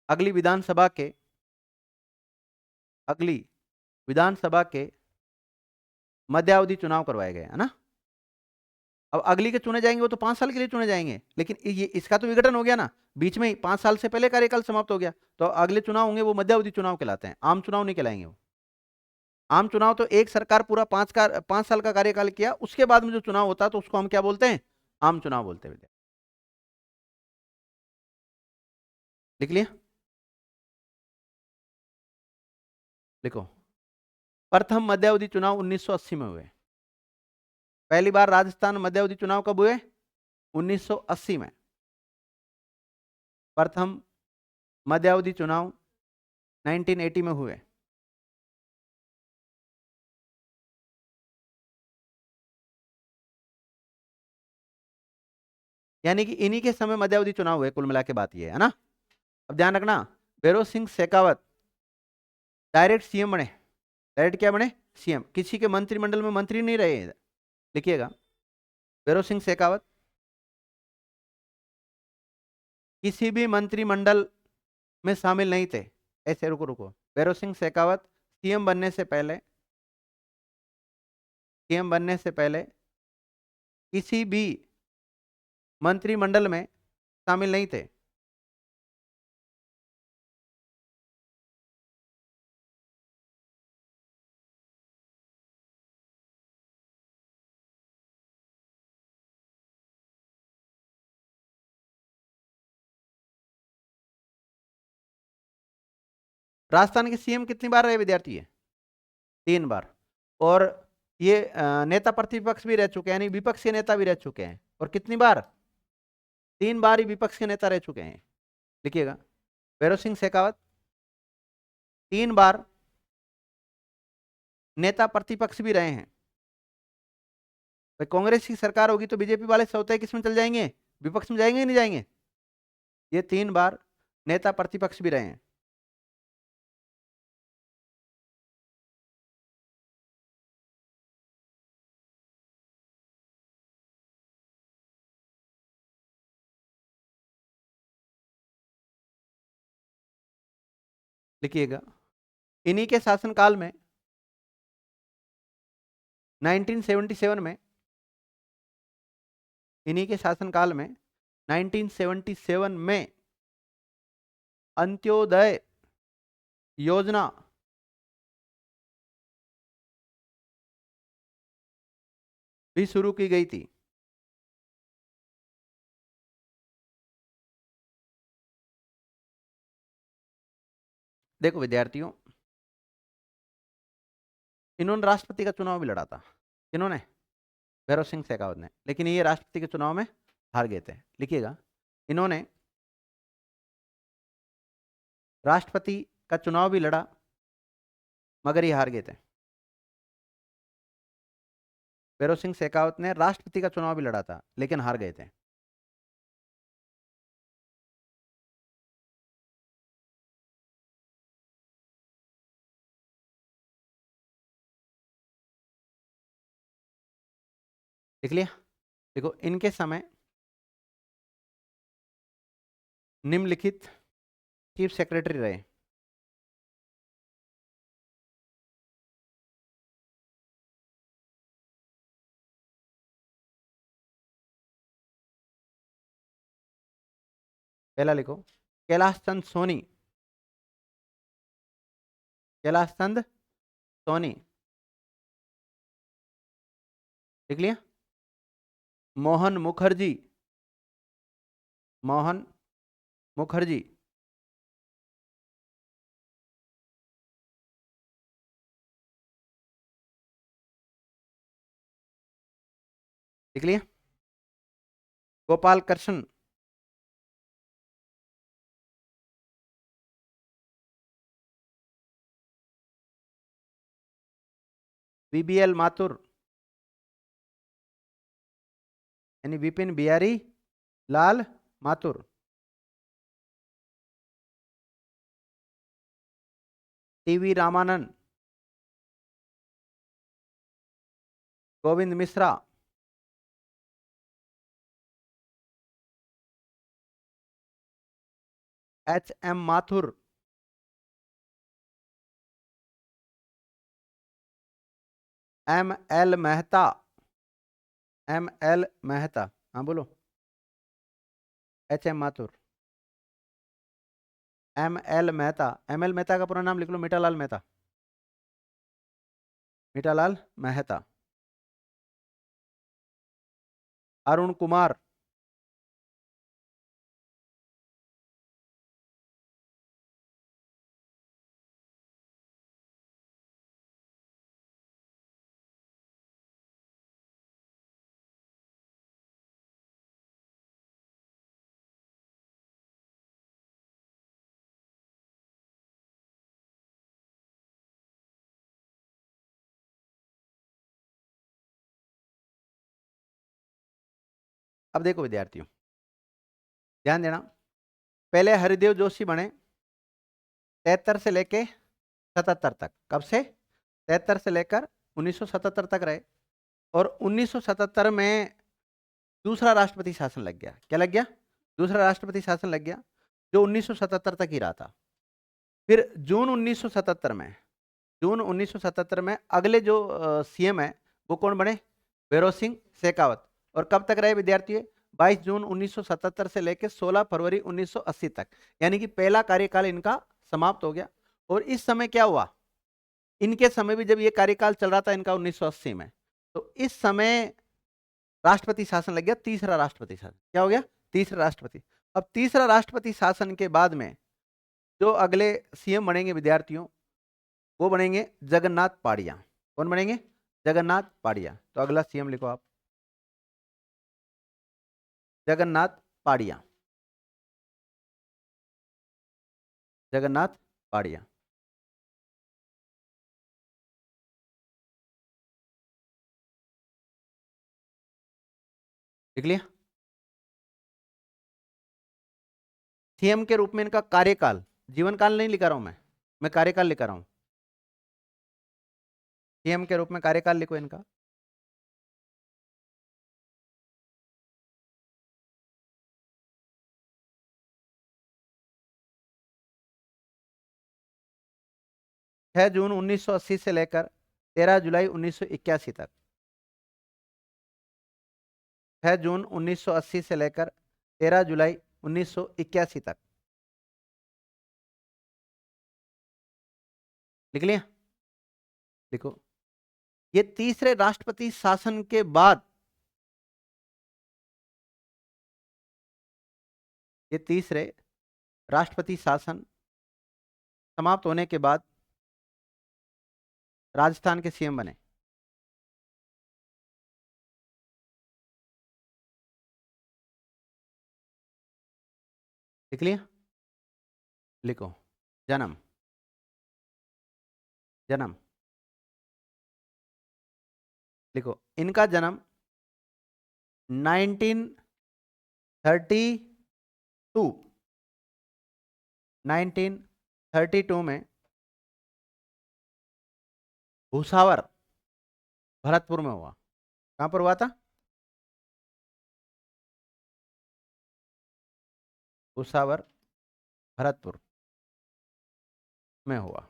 अगली विधानसभा के, अगली विधानसभा के मध्यावधि चुनाव करवाए गए, है ना। अब अगली के चुने जाएंगे वो तो 5 साल के लिए चुने जाएंगे, लेकिन ये इसका तो विघटन हो गया ना, बीच में ही 5 साल से पहले कार्यकाल समाप्त हो गया, तो अगले चुनाव होंगे वो मध्यावधि चुनाव कहलाते हैं, आम चुनाव नहीं कहलाएंगे वो। आम चुनाव तो एक सरकार पूरा 5 साल का कार्यकाल किया उसके बाद में जो चुनाव होता है तो उसको हम क्या बोलते हैं? आम चुनाव बोलते हैं। लिख लिया? लिखो। प्रथम मध्यावधि चुनाव 1980 में हुए। पहली बार राजस्थान मध्यावधि चुनाव कब हुए? 1980 में। प्रथम मध्यावधि चुनाव 1980 में हुए। यानी कि इन्हीं के समय मध्यावधि चुनाव हुए, कुल मिला के बात ये है ना। अब ध्यान रखना, भैरव सिंह शेखावत डायरेक्ट सीएम बने। डायरेक्ट क्या बने? सीएम। किसी के मंत्रिमंडल में मंत्री नहीं रहे। लिखिएगा, भैरव सिंह शेखावत किसी भी मंत्रिमंडल में शामिल नहीं थे। ऐसे रुको रुको, भैरव सिंह शेखावत सीएम बनने से पहले, सीएम बनने से पहले किसी भी मंत्रिमंडल में शामिल नहीं थे। राजस्थान के सीएम कितनी बार रहे विद्यार्थी है? 3 बार। और ये नेता प्रतिपक्ष भी रह चुके हैं, यानी विपक्ष के नेता भी रह चुके हैं। और कितनी बार? 3 बार ही विपक्ष के नेता रह चुके हैं। लिखिएगा, भैरव सिंह शेखावत 3 बार नेता प्रतिपक्ष भी रहे हैं। भाई कांग्रेस की सरकार होगी तो बीजेपी वाले सौते किस में चल जाएंगे? विपक्ष में जाएंगे नहीं जाएंगे? ये 3 बार नेता प्रतिपक्ष भी रहे हैं। लिखिएगा, इन्हीं के शासनकाल में 1977 में, इन्हीं के शासनकाल में 1977 में अंत्योदय योजना भी शुरू की गई थी। देखो विद्यार्थियों, इन्होंने राष्ट्रपति का चुनाव भी लड़ा था। इन्होंने भैरव सिंह शेखावत ने, लेकिन ये राष्ट्रपति के चुनाव में हार गए थे। लिखिएगा, इन्होंने राष्ट्रपति का चुनाव भी लड़ा मगर ये हार गए थे। भैरव सिंह शेखावत ने राष्ट्रपति का चुनाव भी लड़ा था लेकिन हार गए थे। लिख लिया? देखो, इनके समय निम्नलिखित चीफ सेक्रेटरी रहे। पहला लिखो, कैलाश चंद सोनी। कैलाश चंद सोनी, लिख लिया? मोहन मुखर्जी। मोहन मुखर्जी, लिख लिया? गोपाल कृष्ण, बीबीएल माथुर यानी Vipin Bihari Lal Mathur, TV Ramanand, Govind Mishra, H M Mathur, M L Mehta. M L Mehta, हाँ बोलो। H M Mathur, M L Mehta. M L Mehta का पूरा नाम लिख लो, मीठालाल मेहता। मीठालाल मेहता। अरुण कुमार, अब देखो विद्यार्थियों, ध्यान देना। पहले हरिदेव जोशी बने 73 से लेके 77 तक। कब से? 73 से लेकर 1977 तक रहे। और 1977 में दूसरा राष्ट्रपति शासन लग गया। क्या लग गया? दूसरा राष्ट्रपति शासन लग गया, जो 1977 तक ही रहा था। फिर जून 1977 में अगले जो सीएम है वो कौन बने? भैरव सिंह शेखावत। और कब तक रहे विद्यार्थियों? 22 जून 1977 से लेकर 16 फरवरी 1980 तक। यानी कि पहला कार्यकाल इनका समाप्त हो गया। और इस समय क्या हुआ? इनके समय भी जब ये कार्यकाल चल रहा था इनका 1980 में, तो इस समय राष्ट्रपति शासन लग गया, तीसरा राष्ट्रपति शासन। क्या हो गया? तीसरा राष्ट्रपति। अब तीसरा राष्ट्रपति शासन के बाद में जो अगले सीएम बनेंगे विद्यार्थियों, वो बनेंगे जगन्नाथ पाड़िया। कौन बनेंगे? जगन्नाथ पाड़िया। तो अगला सीएम लिखो आप, जगन्नाथ पाड़िया। जगन्नाथ पाड़िया, लिख लिया? सीएम के रूप में इनका कार्यकाल, जीवन काल नहीं लिखा रहा हूं मैं कार्यकाल लिखा रहा हूं। सीएम के रूप में कार्यकाल लिखो इनका। छह जून 1980 से लेकर 13 जुलाई 1981 तक। 6 जून 1980 से लेकर 13 जुलाई 1981 तक। लिख लिया? देखो, ये तीसरे राष्ट्रपति शासन के बाद ये तीसरे राष्ट्रपति शासन समाप्त होने के बाद राजस्थान के सीएम बने। लिख लिया? लिखो। जन्म। जन्म लिखो। इनका जन्म 1932 1932 में भूसावर भरतपुर में हुआ। कहां पर हुआ था? भूसावर भरतपुर में हुआ।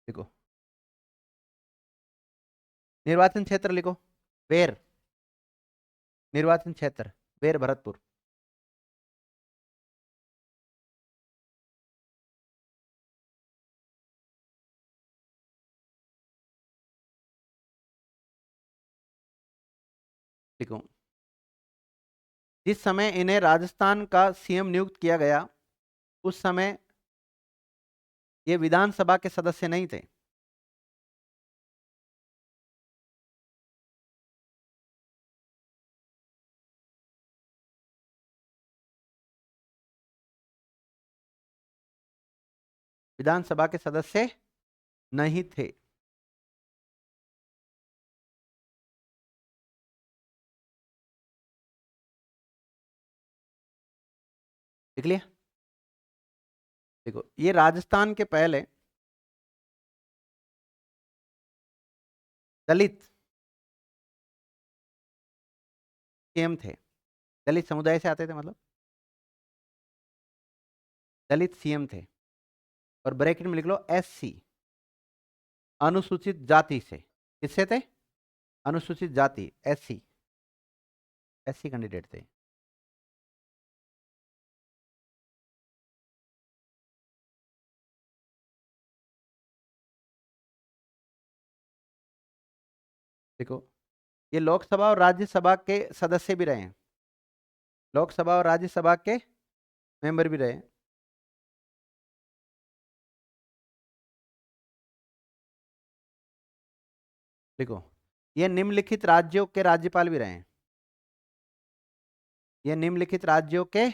लिखो। निर्वाचन क्षेत्र लिखो। वेर। निर्वाचन क्षेत्र वेर भरतपुर। लिखो। जिस समय इन्हें राजस्थान का सीएम नियुक्त किया गया उस समय ये विधानसभा के सदस्य नहीं थे। विधानसभा के सदस्य नहीं थे। देख लिया? देखो, ये राजस्थान के पहले दलित सीएम थे। दलित समुदाय से आते थे, मतलब दलित सीएम थे। और ब्रैकेट में लिख लो एससी, अनुसूचित जाति से। किससे थे? अनुसूचित जाति, एससी। एससी कैंडिडेट थे। देखो, ये लोकसभा और राज्यसभा के सदस्य भी रहे हैं। लोकसभा और राज्यसभा के मेंबर भी रहे हैं। देखो, ये निम्नलिखित राज्यों के राज्यपाल भी रहे हैं। ये निम्नलिखित राज्यों के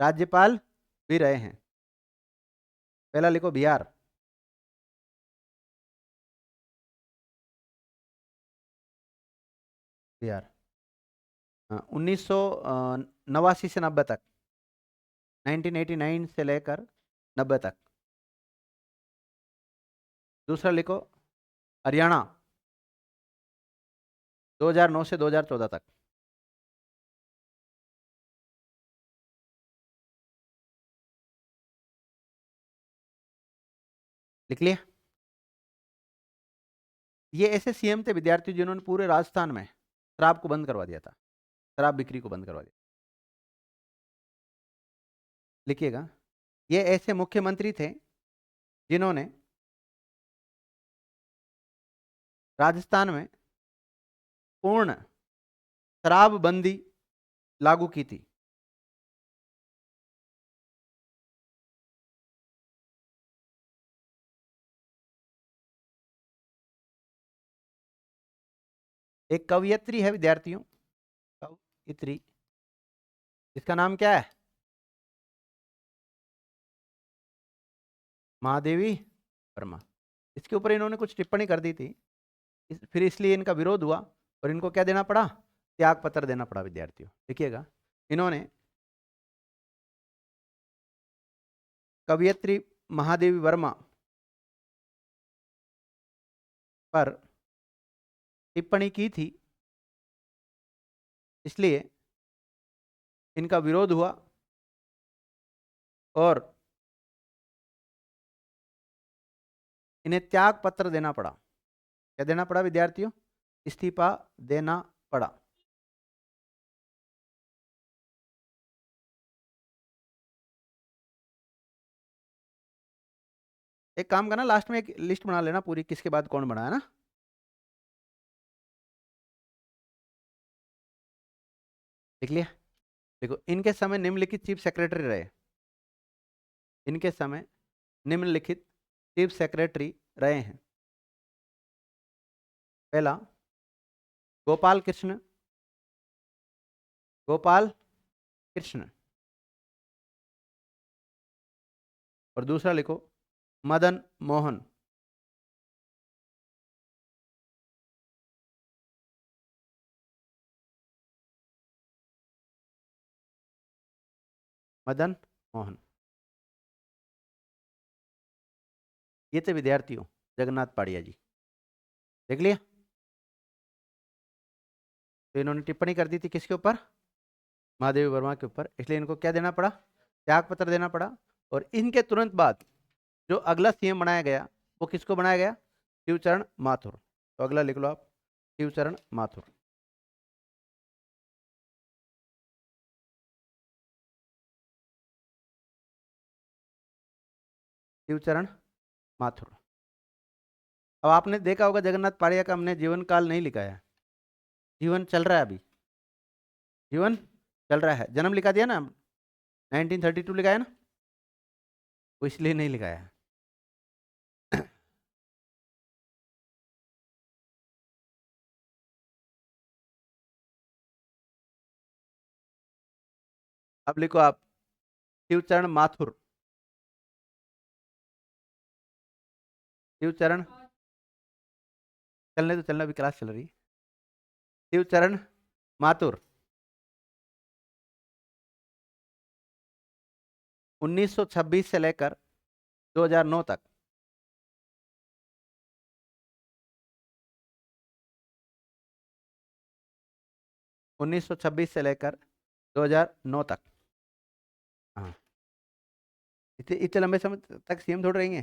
राज्यपाल भी रहे हैं। पहला लिखो बिहार। बिहार 1989 से 90 तक, 1989 से लेकर 90 तक। दूसरा लिखो हरियाणा, 2009 से 2014 तक। लिख लिया? ये ऐसे सीएम थे विद्यार्थी जिन्होंने पूरे राजस्थान में शराब को बंद करवा दिया था। शराब बिक्री को बंद करवा दिया। लिखिएगा, ये ऐसे मुख्यमंत्री थे जिन्होंने राजस्थान में पूर्ण शराबबंदी लागू की थी। एक कवयित्री है विद्यार्थियों, कवयित्री, इसका नाम क्या है? महादेवी वर्मा। इसके ऊपर इन्होंने कुछ टिप्पणी कर दी थी, फिर इसलिए इनका विरोध हुआ और इनको क्या देना पड़ा? त्याग पत्र देना पड़ा विद्यार्थियों। देखिएगा, इन्होंने कवयित्री महादेवी वर्मा पर टिप्पणी की थी, इसलिए इनका विरोध हुआ और इन्हें त्याग पत्र देना पड़ा। क्या देना पड़ा विद्यार्थियों? इस्तीफा देना पड़ा। एक काम करना, लास्ट में एक लिस्ट बना लेना पूरी, किसके बाद कौन बना है ना। देख लिया। देखो, इनके समय निम्नलिखित चीफ सेक्रेटरी रहे। इनके समय निम्नलिखित चीफ सेक्रेटरी रहे हैं। पहला गोपाल कृष्ण, गोपाल कृष्ण। और दूसरा लिखो मदन मोहन। मदन मोहन। ये थे विद्यार्थियों जगन्नाथ पाड़िया जी। देख लिया। तो इन्होंने टिप्पणी कर दी थी किसके ऊपर? महादेवी वर्मा के ऊपर, इसलिए इनको क्या देना पड़ा? त्याग पत्र देना पड़ा। और इनके तुरंत बाद जो अगला सीएम बनाया गया वो किसको बनाया गया? शिवचरण माथुर। तो अगला लिख लो आप, शिवचरण माथुर। शिवचरण माथुर। अब आपने देखा होगा जगन्नाथ पाड़िया का हमने जीवन काल नहीं लिखा है, जीवन चल रहा है अभी, जीवन चल रहा है। जन्म लिखा दिया ना, 1932 लिखा है ना, वो इसलिए नहीं लिखा है। अब लिखो आप शिवचरण माथुर। शिवचरण, चलने तो चलना, अभी क्लास चल रही। शिवचरण माथुर 1926 से लेकर 2009 तक, 1926 से लेकर 2009 तक। हाँ, इतने इतने लंबे समय तक सीएम थोड़े रहेंगे,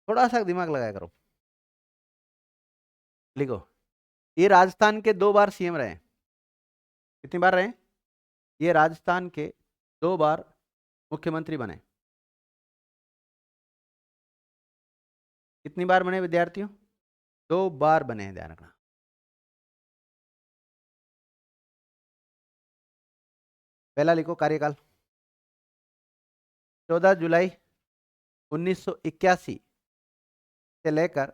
थोड़ा सा दिमाग लगाया करो। लिखो, ये राजस्थान के 2 बार सीएम रहे। कितनी बार रहे? ये राजस्थान के 2 बार मुख्यमंत्री बने। कितनी बार बने विद्यार्थियों? 2 बार बने हैं, ध्यान रखना। पहला लिखो कार्यकाल 14 जुलाई 1981 से लेकर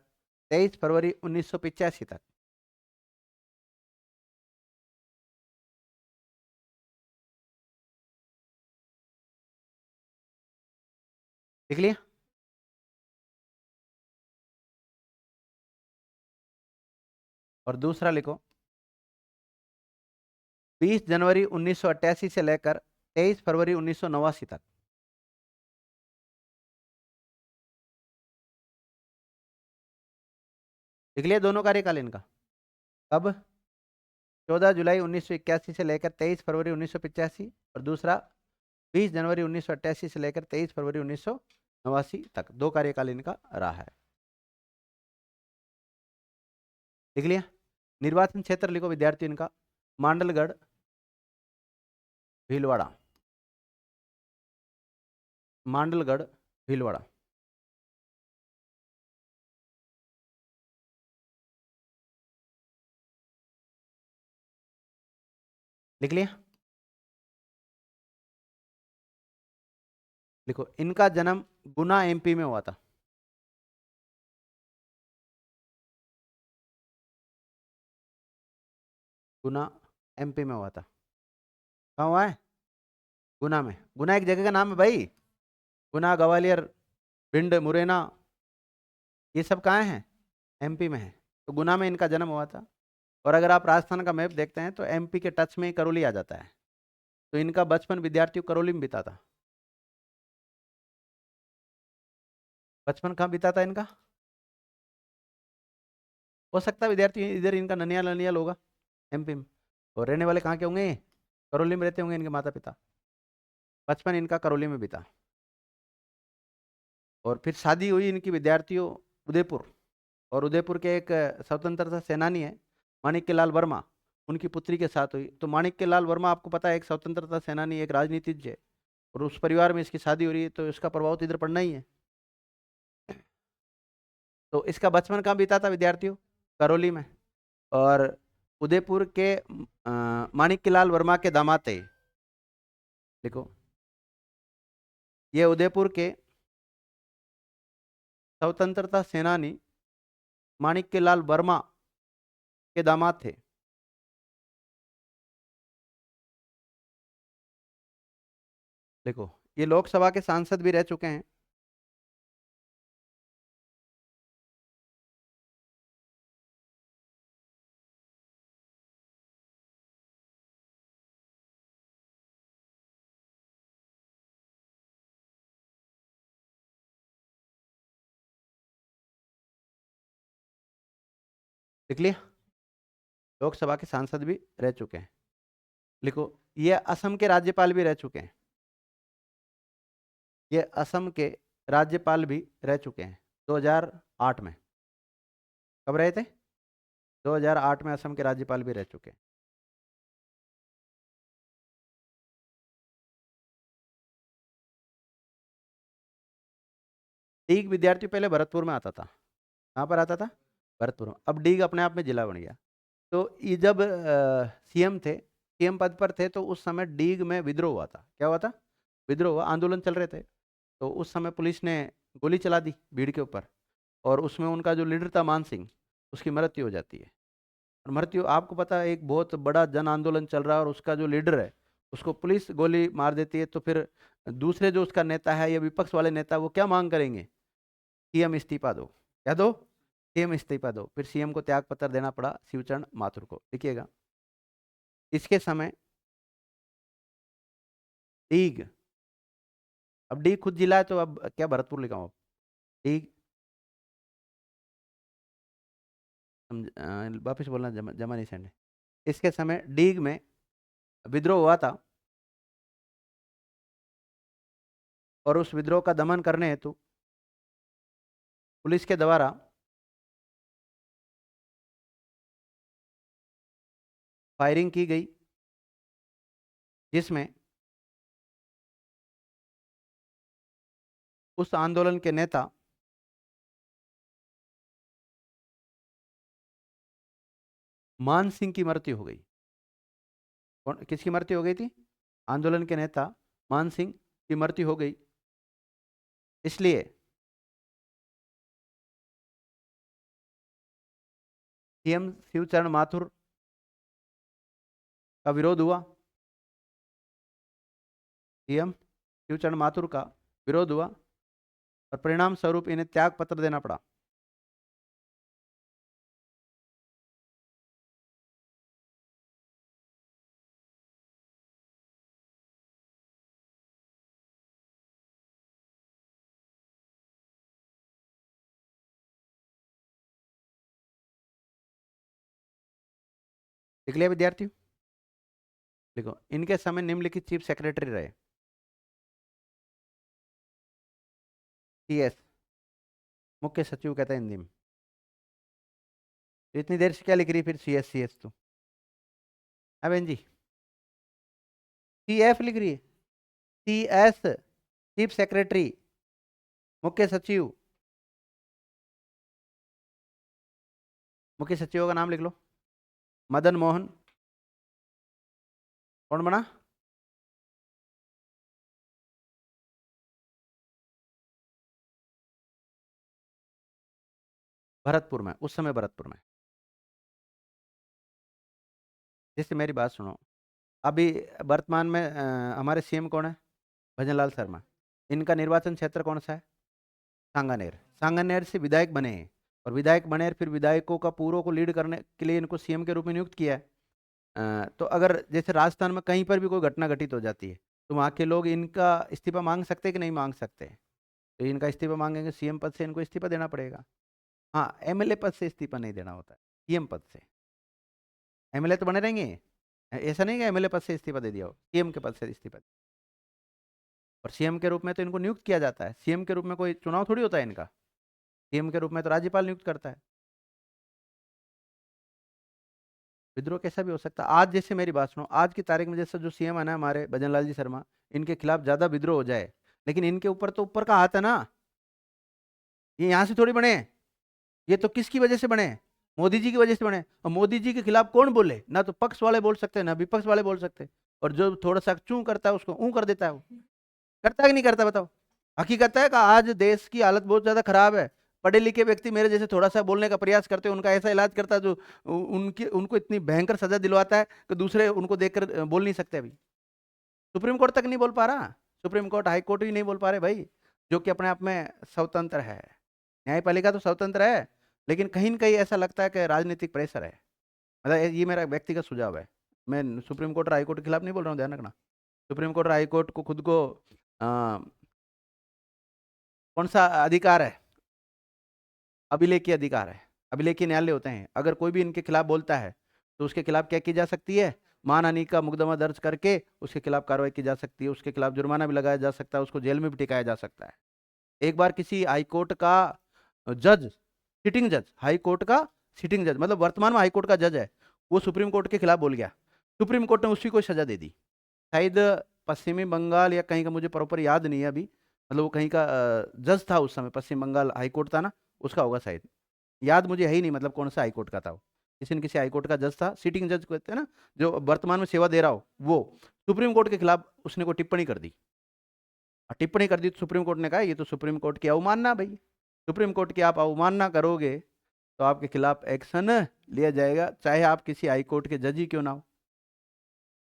23 फरवरी 1985 तक। लिख लिया। और दूसरा लिखो 20 जनवरी 1988 से लेकर 23 फरवरी 1989 तक। लिख लिया दोनों कार्यकाल इनका। कब? 14 जुलाई 1981 से लेकर 23 फरवरी 1985, और दूसरा 20 जनवरी 1988 से लेकर 23 फरवरी 1989 तक। 2 कार्यकाल इनका रहा है। लिख लिया। निर्वाचन क्षेत्र लिखो विद्यार्थी इनका मांडलगढ़ भीलवाड़ा, मांडलगढ़ भीलवाड़ा। लिख लिया। लिखो, इनका जन्म गुना एमपी में हुआ था। गुना एमपी में हुआ था। कहाँ हुआ है? गुना में। गुना एक जगह का नाम है भाई। गुना, ग्वालियर, भिंड, मुरैना, ये सब कहाँ हैं? एमपी में है। तो गुना में इनका जन्म हुआ था। और अगर आप राजस्थान का मैप देखते हैं तो एमपी के टच में ही करौली आ जाता है। तो इनका बचपन विद्यार्थियों करौली में बीता था। बचपन कहाँ बीता था इनका? हो सकता है विद्यार्थी इधर इनका ननियाल ननियाल होगा एमपी में। और रहने वाले कहाँ के होंगे? करौली में रहते होंगे इनके माता पिता। बचपन इनका करौली में बीता। और फिर शादी हुई इनकी विद्यार्थियों उदयपुर। और उदयपुर के एक स्वतंत्रता सेनानी है माणिक्य लाल वर्मा, उनकी पुत्री के साथ हुई। तो माणिक्य लाल वर्मा आपको पता है एक स्वतंत्रता सेनानी, एक राजनीतिज्ञ है, और उस परिवार में इसकी शादी हो रही है, तो इसका प्रभाव तो इधर पड़ना ही है। तो इसका बचपन कहाँ बीता था विद्यार्थियों? करौली में। और उदयपुर के माणिक्यलाल वर्मा के दामाद थे। देखो, ये उदयपुर के स्वतंत्रता सेनानी माणिक्यलाल वर्मा के दामाद थे। देखो, ये लोकसभा के सांसद भी रह चुके हैं। देख लिया, लोकसभा के सांसद भी रह चुके हैं। लिखो, ये असम के राज्यपाल भी रह चुके हैं। ये असम के राज्यपाल भी रह चुके हैं 2008 में। कब रहे थे? 2008 में असम के राज्यपाल भी रह चुके हैं। डीग विद्यार्थी पहले भरतपुर में आता था। कहाँ पर आता था? भरतपुर में। अब डीग अपने आप में जिला बन गया। तो ये जब सीएम थे, सीएम पद पर थे, तो उस समय डीग में विद्रोह हुआ था। क्या हुआ था? विद्रोह हुआ, आंदोलन चल रहे थे। तो उस समय पुलिस ने गोली चला दी भीड़ के ऊपर, और उसमें उनका जो लीडर था मान सिंह, उसकी मृत्यु हो जाती है। और मृत्यु, आपको पता है, एक बहुत बड़ा जन आंदोलन चल रहा है और उसका जो लीडर है उसको पुलिस गोली मार देती है। तो फिर दूसरे जो उसका नेता है या विपक्ष वाले नेता, वो क्या मांग करेंगे? सीएम इस्तीफा दो। क्या दो? सीएम इस्तीफा दो। फिर सीएम को त्याग पत्र देना पड़ा शिवचरण माथुर को। देखिएगा, इसके समय डीग, अब डीग खुद जिला है, तो अब क्या भरतपुर लिखा हूँ? डीग, वापिस बोलना, जमा जमा नहीं सेंड। इसके समय डीग में विद्रोह हुआ था, और उस विद्रोह का दमन करने हेतु पुलिस के द्वारा फायरिंग की गई, जिसमें उस आंदोलन के नेता मान सिंह की मृत्यु हो गई। कौन, किसकी मृत्यु हो गई थी? आंदोलन के नेता मान सिंह की मृत्यु हो गई। इसलिए सीएम शिवचरण माथुर का विरोध हुआ। सीएम शिवचरण माथुर का विरोध हुआ, और परिणाम स्वरूप इन्हें त्याग पत्र देना पड़ा। लिख लिया विद्यार्थियों? देखो, इनके समय निम्नलिखित चीफ सेक्रेटरी रहे। सीएस, मुख्य सचिव कहते हैं हिंदी में। तो इतनी देर से क्या लिख रही फिर सीएस सीएस? तो है बहन जी, सीएफ लिख रही है। सीएस, चीफ सेक्रेटरी, मुख्य सचिव। मुख्य सचिव का नाम लिख लो, मदन मोहन। कौन बना? भरतपुर में, उस समय भरतपुर में। जैसे मेरी बात सुनो, अभी वर्तमान में हमारे सीएम कौन है? भजनलाल शर्मा। इनका निर्वाचन क्षेत्र कौन सा है? सांगानेर। सांगानेर से विधायक बने हैं, और विधायक बने और फिर विधायकों का पूरों को लीड करने के लिए इनको सीएम के रूप में नियुक्त किया है। तो अगर जैसे राजस्थान में कहीं पर भी कोई घटना घटित हो जाती है, तो वहाँ के लोग इनका इस्तीफा मांग सकते हैं कि नहीं मांग सकते? तो इनका इस्तीफा मांगेंगे, सीएम पद से इनको इस्तीफा देना पड़ेगा। हाँ, एमएलए पद से इस्तीफा नहीं देना होता है, सीएम पद से। एमएलए तो बने रहेंगे, ऐसा नहीं कि एमएलए पद से इस्तीफा दे दिया हो, सीएम के पद से इस्तीफा। और सीएम के रूप में तो इनको नियुक्त किया जाता है। सीएम के रूप में कोई चुनाव थोड़ी होता है इनका। सीएम के रूप में तो राज्यपाल नियुक्त करता है। विद्रोह कैसा भी हो सकता है। आज जैसे मेरी बात सुनो, आज की तारीख में जैसे जो सीएम है ना हमारे भजनलाल जी शर्मा, इनके खिलाफ ज्यादा विद्रोह हो जाए, लेकिन इनके ऊपर तो ऊपर का हाथ है ना। ये यहाँ से थोड़ी बने हैं। ये तो किसकी वजह से बने हैं? मोदी जी की वजह से बने। और मोदी जी के खिलाफ कौन बोले? ना तो पक्ष वाले बोल सकते, ना विपक्ष वाले बोल सकते। और जो थोड़ा सा चूं करता है उसको ऊं कर देता है। वो करता है कि नहीं करता, बताओ। हकीकत है कि आज देश की हालत बहुत ज्यादा खराब है। पढ़े लिखे व्यक्ति मेरे जैसे थोड़ा सा बोलने का प्रयास करते हैं, उनका ऐसा इलाज करता है जो उनकी उनको इतनी भयंकर सजा दिलवाता है कि दूसरे उनको देखकर बोल नहीं सकते। अभी सुप्रीम कोर्ट तक नहीं बोल पा रहा। सुप्रीम कोर्ट, हाई कोर्ट ही नहीं बोल पा रहे भाई, जो कि अपने आप में स्वतंत्र है। न्यायपालिका तो स्वतंत्र है, लेकिन कहीं न कहीं ऐसा लगता है कि राजनीतिक प्रेशर है। मतलब ये मेरा व्यक्तिगत सुझाव है। मैं सुप्रीम कोर्ट और हाई कोर्ट के खिलाफ नहीं बोल रहा हूँ, ध्यान रखना। सुप्रीम कोर्ट और हाई कोर्ट को खुद को कौन सा अधिकार है? अभिलेखीय अधिकार है। अभिलेखीय न्यायालय होते हैं। अगर कोई भी इनके खिलाफ बोलता है तो उसके खिलाफ क्या की जा सकती है? मानहानि का मुकदमा दर्ज करके उसके खिलाफ कार्रवाई की जा सकती है, उसके खिलाफ जुर्माना भी लगाया जा सकता है, उसको जेल में भी टिकाया जा सकता है। एक बार किसी हाई कोर्ट का जज, सिटिंग जज, हाई कोर्ट का सिटिंग जज मतलब वर्तमान में हाई कोर्ट का जज है, वो सुप्रीम कोर्ट के खिलाफ बोल गया, सुप्रीम कोर्ट ने उसी को सजा दे दी। शायद पश्चिमी बंगाल या कहीं का, मुझे प्रॉपर याद नहीं है अभी, मतलब वो कहीं का जज था उस समय, पश्चिम बंगाल हाई कोर्ट था ना, उसका होगा शायद। याद मुझे है ही नहीं, मतलब कौन सा हाई कोर्ट का था वो। किसी न किसी हाई कोर्ट का जज था, सिटिंग जज कहते हैं ना, जो वर्तमान में सेवा दे रहा हो, वो सुप्रीम कोर्ट के खिलाफ उसने को टिप्पणी कर दी। टिप्पणी कर दी तो सुप्रीम कोर्ट ने कहा ये तो सुप्रीम कोर्ट की अवमानना भाई। सुप्रीम कोर्ट की आप अवमानना करोगे तो आपके खिलाफ एक्शन लिया जाएगा, चाहे आप किसी हाई कोर्ट के जज ही क्यों ना हो।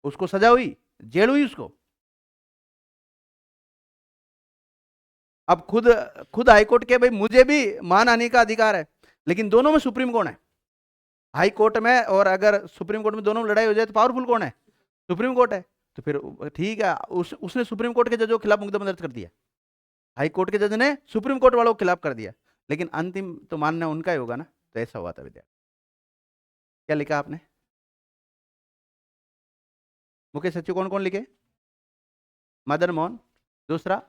उसको सजा हुई, जेल हुई उसको। अब खुद खुद हाई कोर्ट के भाई मुझे भी मानहानि का अधिकार है, लेकिन दोनों में सुप्रीम कौन है? हाई कोर्ट में और अगर सुप्रीम कोर्ट में दोनों में लड़ाई हो जाए तो पावरफुल कौन है? सुप्रीम कोर्ट है। तो फिर ठीक है, उसने सुप्रीम कोर्ट के जजों के खिलाफ मुकदमा दर्ज कर दिया, हाई कोर्ट के जज ने सुप्रीम कोर्ट वालों के खिलाफ कर दिया, लेकिन अंतिम तो मानना उनका ही होगा ना। तो ऐसा हुआ था विद्या। क्या लिखा आपने? मुख्य सचिव कौन कौन लिखे? मदन मोहन, दूसरा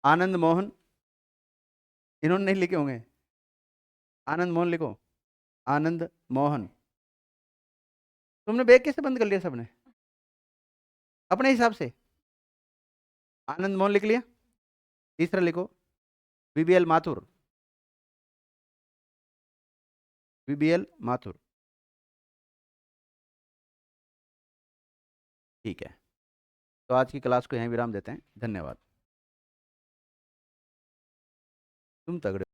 आनंद मोहन, इन्होंने नहीं लिखे होंगे। आनंद मोहन लिखो, आनंद मोहन। तुमने बैग कैसे बंद कर लिया सबने अपने हिसाब से? आनंद मोहन लिख लिया। तीसरा लिखो बीबीएल माथुर, बीबीएल माथुर। ठीक है, तो आज की क्लास को यहीं विराम देते हैं। धन्यवाद। तुम तगड़े।